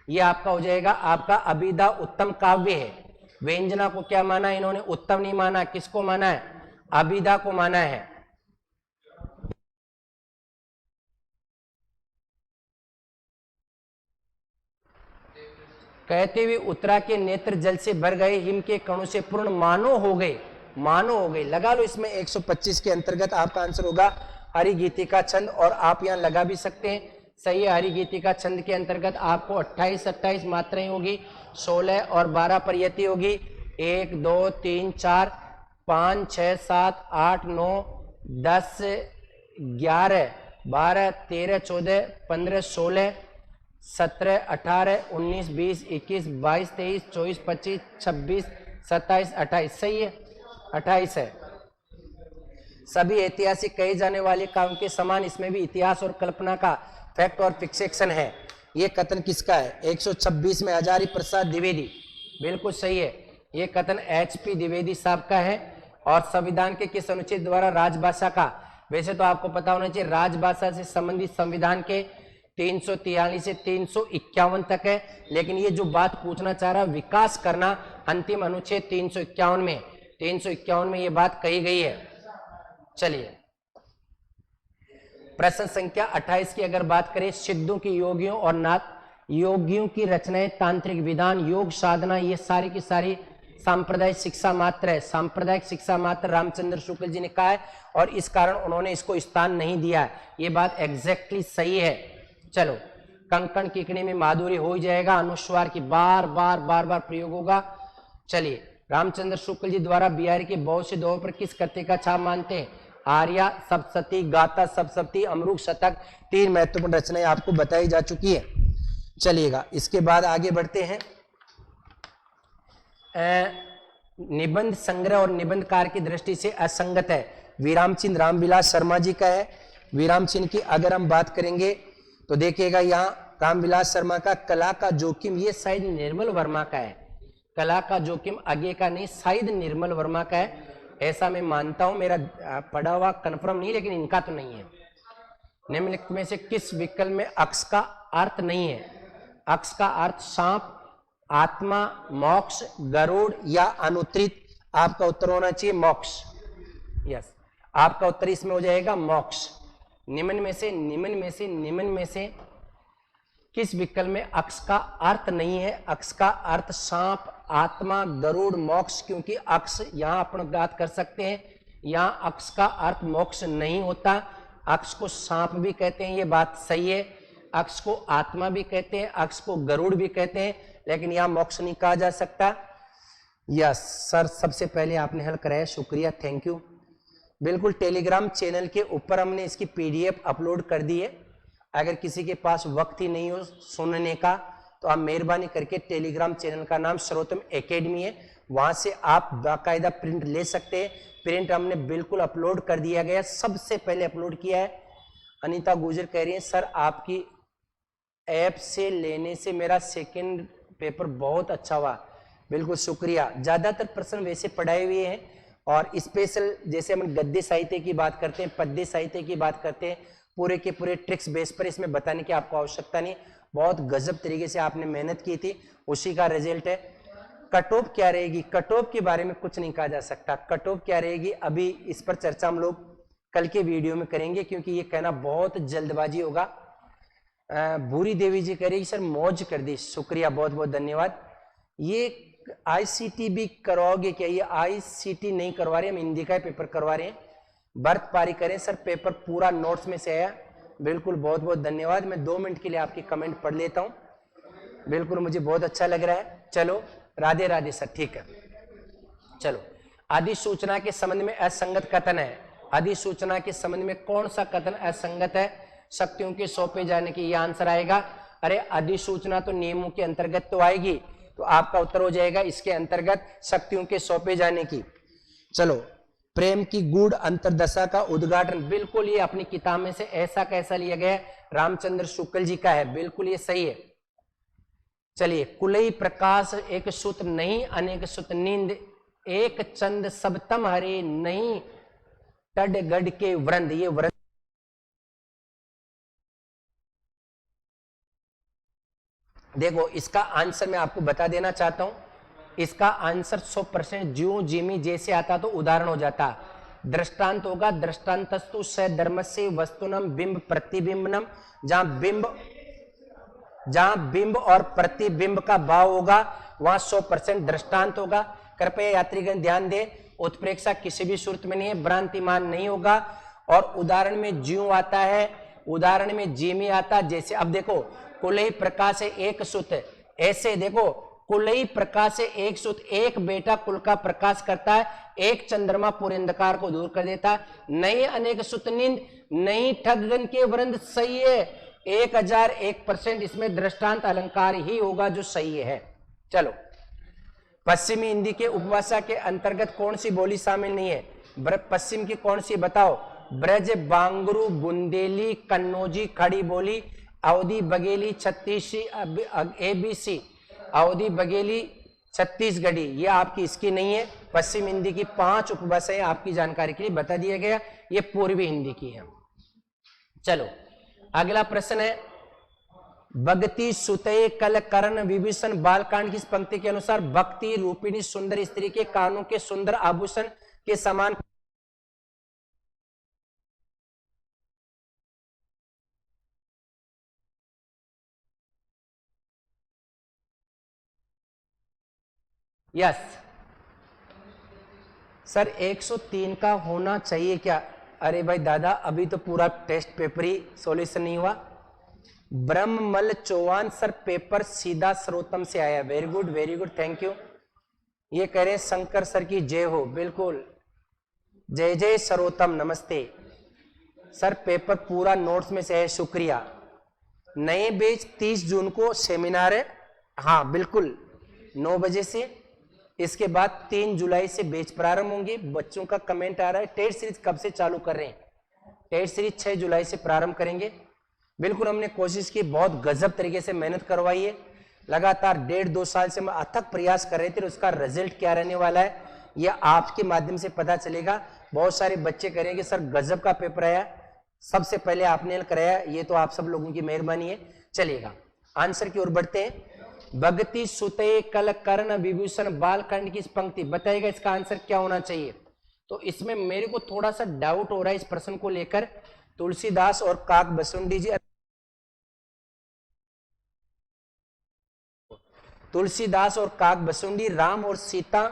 ये आपका हो जाएगा। आपका अबिदा उत्तम काव्य है। व्यंजना को क्या माना इन्होंने? उत्तम नहीं माना। किसको माना है? अबिदा को माना है। कहते हुए उत्तरा के नेत्र जल से भर गए, हिम के कणों से पूर्ण मानो हो गए। लगा लो इसमें 125 के अंतर्गत आपका आंसर होगा हरिगीतिका छंद। और आप यहां लगा भी सकते हैं। सही है। हरिगीतिका छंद के अंतर्गत आपको 28 मात्राएं होगी, 16 और 12 परियति होगी। 1 2 3 4 5 6 7 8 9 10 11 12 13 14 15 16 17 18 19 20 21 22 23 24 25 26 27 28। सही है, 28 है। सभी ऐतिहासिक कहे जाने वाले काम के समान इसमें भी इतिहास और कल्पना का फैक्ट और फिक्सेशन है। ये कथन किसका है? 126 में आचार्य प्रसाद द्विवेदी। बिल्कुल सही है। ये कथन HP द्विवेदी साहब का है। और संविधान के किस अनुच्छेद द्वारा राजभाषा का? वैसे तो आपको पता होना चाहिए राजभाषा से संबंधित संविधान के 343 से 351 तक है। लेकिन ये जो बात पूछना चाह रहा विकास करना, अंतिम अनुच्छेद 351 में ये बात कही गई है। चलिए प्रश्न संख्या 28 की अगर बात करें, सिद्धों की योगियों और नाथ योगियों की रचनाएं, तांत्रिक विधान, योग साधना, ये सारी की सारी सांप्रदायिक शिक्षा मात्र है, सांप्रदायिक शिक्षा मात्र रामचंद्र शुक्ल जी ने कहा है और इस कारण उन्होंने इसको स्थान नहीं दिया है। ये बात एग्जैक्टली सही है। चलो, कंकण किकनी में माधुर्य हो ही जाएगा, अनुस्वार की बार बार बार बार प्रयोग होगा। चलिए, रामचंद्र शुक्ल जी द्वारा बिहारी के बहुत से दौर पर किस कृति का छाप मानते हैं? आर्या सप्तशती, गाथा सप्तशती, अमरूक शतक, 3 महत्वपूर्ण रचनाएं आपको बताई जा चुकी है। चलिएगा, इसके बाद आगे बढ़ते हैं। निबंध संग्रह और निबंधकार की दृष्टि से असंगत है, विराम चिन्ह रामविलास शर्मा जी का है। विराम चिन्ह की अगर हम बात करेंगे तो देखिएगा यहाँ रामविलास शर्मा का कला का जोखिम, ये शायद निर्मल वर्मा का है। कला का जोखिम आगे का नहीं, शायद निर्मल वर्मा का है, ऐसा मैं मानता हूं, मेरा पढ़ा हुआ कंफर्म नहीं, लेकिन इनका तो नहीं है। निम्नलिखित में से किस विकल्प में अक्ष का अर्थ नहीं है? अक्ष का अर्थ सांप, आत्मा, मोक्ष, गरुड़ या अनुत्रित। आपका उत्तर होना चाहिए मोक्ष। यस, आपका उत्तर इसमें हो जाएगा मोक्ष। निम्न में से किस विकल्प में अक्ष का अर्थ नहीं है? अक्ष का अर्थ सांप, आत्मा, गरुड़, मोक्ष, क्योंकि अक्ष यहां अपन बात कर सकते हैं, यहां अक्ष का अर्थ मोक्ष नहीं होता। अक्ष को सांप भी कहते हैं, ये बात सही है, अक्ष को आत्मा भी कहते हैं, अक्ष को गरुड़ भी कहते हैं, लेकिन यहां मोक्ष नहीं कहा जा सकता। यस सर, सबसे पहले आपने हल कराया, शुक्रिया, थैंक यू। बिल्कुल, टेलीग्राम चैनल के ऊपर हमने इसकी पीडीएफ अपलोड कर दी है। अगर किसी के पास वक्त ही नहीं हो सुनने का तो आप मेहरबानी करके टेलीग्राम चैनल का नाम सर्वोत्तम एकेडमी है, वहां से आप बाकायदा प्रिंट ले सकते हैं। प्रिंट हमने बिल्कुल अपलोड कर दिया गया, सबसे पहले अपलोड किया है। अनीता गुजर कह रही है सर आपकी ऐप से लेने से मेरा सेकंड पेपर बहुत अच्छा हुआ। बिल्कुल शुक्रिया। ज्यादातर प्रश्न वैसे पढ़ाए हुए हैं और स्पेशल जैसे हम गद्य साहित्य की बात करते हैं, पद्य साहित्य की बात करते हैं, पूरे के पूरे ट्रिक्स बेस पर इसमें बताने की आपको आवश्यकता नहीं। बहुत गजब तरीके से आपने मेहनत की थी, उसी का रिजल्ट है। कट ऑफ क्या रहेगी? कट ऑफ के बारे में कुछ नहीं कहा जा सकता। कट ऑफ क्या रहेगी अभी इस पर चर्चा हम लोग कल के वीडियो में करेंगे, क्योंकि ये कहना बहुत जल्दबाजी होगा। भूरी देवी जी कह रही सर मौज कर दी, शुक्रिया, बहुत बहुत धन्यवाद। ये आईसीटी भी करवाओगे क्या? ये आईसीटी नहीं करवा रहे, हम हिंदी का पेपर करवा रहे हैं। बर्थ पारी करें सर, पेपर पूरा नोट्स में से आया, बिल्कुल, बहुत बहुत धन्यवाद। मैं 2 मिनट के लिए आपकी कमेंट पढ़ लेता हूं, बिल्कुल मुझे बहुत अच्छा लग रहा है। चलो, राधे राधे सर, ठीक है। चलो, अधिसूचना के संबंध में असंगत कथन है। अधिसूचना के संबंध में कौन सा कथन असंगत है? शक्तियों के सौंपे जाने की, ये आंसर आएगा। अरे अधिसूचना तो नियमों के अंतर्गत तो आएगी, तो आपका उत्तर हो जाएगा इसके अंतर्गत शक्तियों के सौंपे जाने की। चलो, प्रेम की गूढ़ अंतर्दशा का उद्घाटन, बिल्कुल ये अपनी किताब में से ऐसा कैसा लिया गया है, रामचंद्र शुक्ल जी का है, बिल्कुल ये सही है। चलिए, कुलई प्रकाश एक सूत्र नहीं अनेक सूत्र नींद, एक चंद सब तम हरे नहीं टड गढ़ के वृंद, ये वृंद देखो, इसका आंसर मैं आपको बता देना चाहता हूं। इसका आंसर 100% ज्यों जिमी जैसे आता तो उदाहरण हो जाता। दृष्टांत होगा, दृष्टांतस्तु स धर्मस्य वस्तुनम बिंब प्रतिबिंबनम, जहां बिंब और प्रतिबिंब का भाव होगा वहां 100% दृष्टांत होगा। कृपया यात्रीगण ध्यान दें, उत्प्रेक्षा किसी भी सूरत में नहीं है, भ्रांतिमान नहीं होगा। और उदाहरण में ज्यों आता है, उदाहरण में जिमी आता। जैसे अब देखो, कुलई प्रकाश से एक सुत, ऐसे देखो, कुलई प्रकाश से एक सुत, एक बेटा कुल का प्रकाश करता है, एक चंद्रमा पूरे अंधकार को दूर कर देता है। नहीं अनेक सुत नींद, नहीं ठगगन के वृंद, सही है। 1001% इसमें दृष्टांत अलंकार ही होगा जो सही है। चलो, पश्चिमी हिंदी के उपभाषा के अंतर्गत कौन सी बोली शामिल नहीं है? पश्चिम की कौन सी बताओ? ब्रज, बांगरू, बुंदेली, कन्नौजी, खड़ी बोली, अवधी, बघेली, छत्तीसी, एबीसी, अवधी, बघेली, छत्तीसगढ़ी, ये आपकी इसकी नहीं है। पश्चिम हिंदी की 5 उपभाषाएं आपकी जानकारी के लिए बता दिया गया, ये पूर्वी हिंदी की है। चलो, अगला प्रश्न है, भक्ति सुतये कल कर्ण विभीषण बालकांड की इस पंक्ति के अनुसार भक्ति रूपिणी सुंदर स्त्री के कानों के सुंदर आभूषण के समान यस सर 103 का होना चाहिए क्या? अरे भाई दादा, अभी तो पूरा टेस्ट पेपर ही सॉल्यूशन नहीं हुआ। ब्रह्ममल चौहान सर, पेपर सीधा सर्वोत्तम से आया। Very good, thank you. ये कह रहे हैं शंकर सर की जय हो। बिल्कुल, जय जय सर्वोत्तम, नमस्ते सर। पेपर पूरा नोट्स में से है, शुक्रिया। नए बैच 30 जून को सेमिनार है, हाँ बिल्कुल 9 बजे से। इसके बाद 3 जुलाई से बैच प्रारंभ होंगे। बच्चों का कमेंट आ रहा है टेस्ट सीरीज कब से चालू कर रहे हैं? टेस्ट सीरीज 6 जुलाई से प्रारंभ करेंगे। बिल्कुल हमने कोशिश की, बहुत गजब तरीके से मेहनत करवाई है। लगातार 1.5-2 साल से हम अथक प्रयास कर रहे थे। उसका रिजल्ट क्या रहने वाला है यह आपके माध्यम से पता चलेगा। बहुत सारे बच्चे करेंगे सर गजब का पेपर आया, सबसे पहले आपने कराया, ये तो आप सब लोगों की मेहरबानी है। चलिएगा आंसर की ओर बढ़ते हैं। भगति सुते कल कर्ण विभूषण बालकांड की इस पंक्ति, बताइएगा इसका आंसर क्या होना चाहिए। तो इसमें मेरे को थोड़ा सा डाउट हो रहा है इस प्रश्न को लेकर। तुलसीदास और काक बसुंडी जी, तुलसीदास और काक बसुंडी, राम और सीता,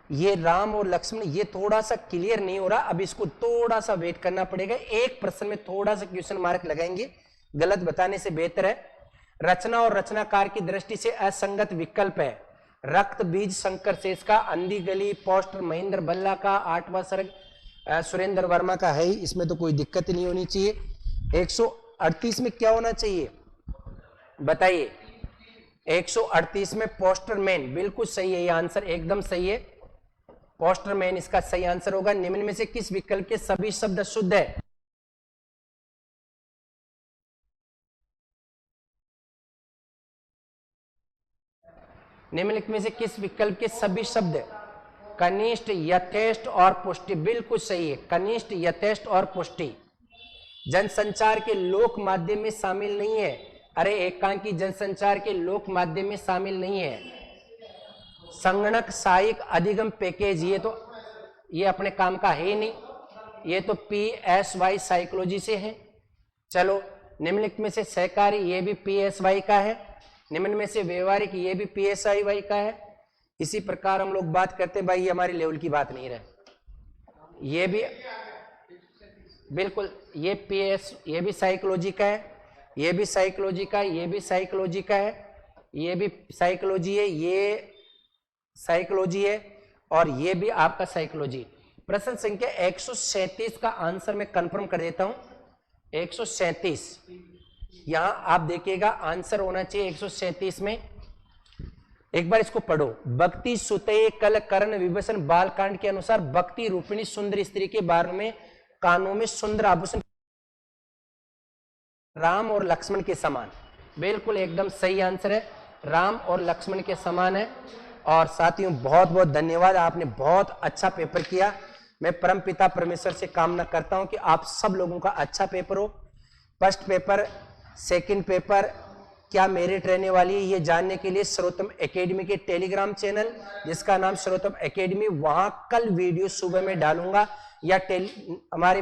ये राम और लक्ष्मण, ये थोड़ा सा क्लियर नहीं हो रहा। अब इसको थोड़ा सा वेट करना पड़ेगा। एक प्रश्न में थोड़ा सा क्वेश्चन मार्क लगाएंगे, गलत बताने से बेहतर है। रचना और रचनाकार की दृष्टि से असंगत विकल्प है। रक्त बीज शंकर शेष का, अंधी गली पोस्टर महेंद्र भल्ला का, 8वां सर्ग सुरेंद्र वर्मा का है ही, इसमें तो कोई दिक्कत नहीं होनी चाहिए। 138 में क्या होना चाहिए बताइए? 138 में पोस्टरमैन, बिल्कुल सही है, ये आंसर एकदम सही है। पोस्टरमैन इसका सही आंसर होगा। निम्न में से किस विकल्प के सभी शब्द शुद्ध है? निम्नलिखित में से किस विकल्प के सभी शब्द कनिष्ठ, यथेष्ट और पुष्टि, बिल्कुल सही है। कनिष्ठ, यथेष्ट और पुष्टि जनसंचार के लोक माध्यम में शामिल नहीं है। अरे एकांकी जनसंचार के लोक माध्यम में शामिल नहीं है। संगणक सहायक अधिगम पैकेज, ये अपने काम का है ही नहीं, ये तो PSY साइकोलॉजी से है। चलो निम्नलिखित में से सहकारी, ये भी PSY का है। निम्न में से व्यवहारिक, ये भी PSY का है। इसी प्रकार हम लोग बात करते हैं, भाई ये हमारे लेवल की बात नहीं रहे। ये भी बिल्कुल, ये भी साइकोलॉजी का है, ये भी साइकोलॉजी का है, ये भी साइकोलॉजी का है, ये भी साइकोलॉजी है, ये साइकोलॉजी है और ये भी आपका साइकोलॉजी। प्रश्न संख्या 137 का आंसर मैं कंफर्म कर देता हूं। 137 यहां आप देखिएगा आंसर होना चाहिए 137 में। एक बार इसको पढ़ो। भक्ति सुते कल कर्ण विभूषण बालकांड के अनुसार भक्ति रूपिणी सुंदर स्त्री के बारे में कानों में सुंदर आभूषण राम और लक्ष्मण के समान, बिल्कुल एकदम सही आंसर है, राम और लक्ष्मण के समान है। और साथियों बहुत बहुत धन्यवाद, आपने बहुत अच्छा पेपर किया। मैं परम पिता परमेश्वर से कामना करता हूं कि आप सब लोगों का अच्छा पेपर हो। फर्स्ट पेपर, सेकंड पेपर क्या मेरिट रहने वाली है ये जानने के लिए सर्वोत्तम एकेडमी के टेलीग्राम चैनल जिसका नाम सर्वोत्तम एकेडमी, वहां कल वीडियो सुबह में डालूंगा, या हमारे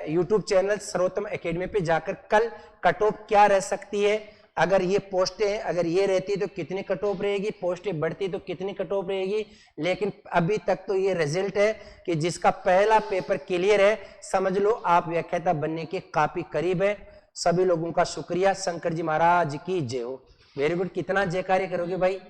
यूट्यूब चैनल सर्वोत्तम एकेडमी पे जाकर कल कट ऑफ क्या रह सकती है, अगर ये पोस्टें अगर ये रहती तो कितनी कट ऑफ रहेगी, पोस्टें बढ़ती तो कितनी कट ऑफ रहेगी। लेकिन अभी तक तो ये रिजल्ट है कि जिसका पहला पेपर क्लियर है, समझ लो आप व्याख्याता बनने के काफी करीब है। सभी लोगों का शुक्रिया। शंकर जी महाराज की जय हो। Very good. कितना जयकार्य करोगे भाई?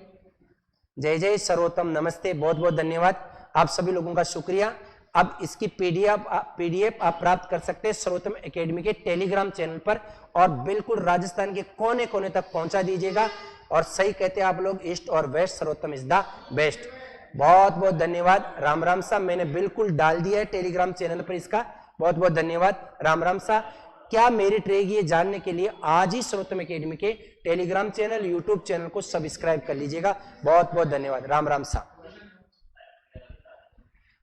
जय जय सर्वोत्तम, नमस्ते, बहुत बहुत धन्यवाद आप सभी लोगों का शुक्रिया। अब इसकी पीडीएफ आप प्राप्त कर सकते हैं सर्वोत्तम एकेडमी के टेलीग्राम चैनल पर, और बिल्कुल राजस्थान के कोने कोने तक पहुंचा दीजिएगा। और सही कहते हैं आप लोग, ईस्ट और वेस्ट सर्वोत्तम इज द बेस्ट। बहुत बहुत धन्यवाद। राम राम साहब, मैंने बिल्कुल डाल दिया है टेलीग्राम चैनल पर इसका। बहुत बहुत धन्यवाद। राम राम साहब, क्या मेरिट रहेगी ये जानने के लिए आज ही सर्वोत्तम एकेडमी के टेलीग्राम चैनल, यूट्यूब चैनल को सब्सक्राइब कर लीजिएगा। बहुत बहुत धन्यवाद। राम राम साहब।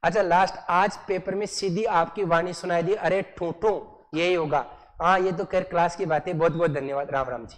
अच्छा लास्ट, आज पेपर में सीधी आपकी वाणी सुनाई दी, अरे ठूठू, यही होगा। हाँ ये तो खैर क्लास की बात है। बहुत बहुत धन्यवाद। राम राम जी।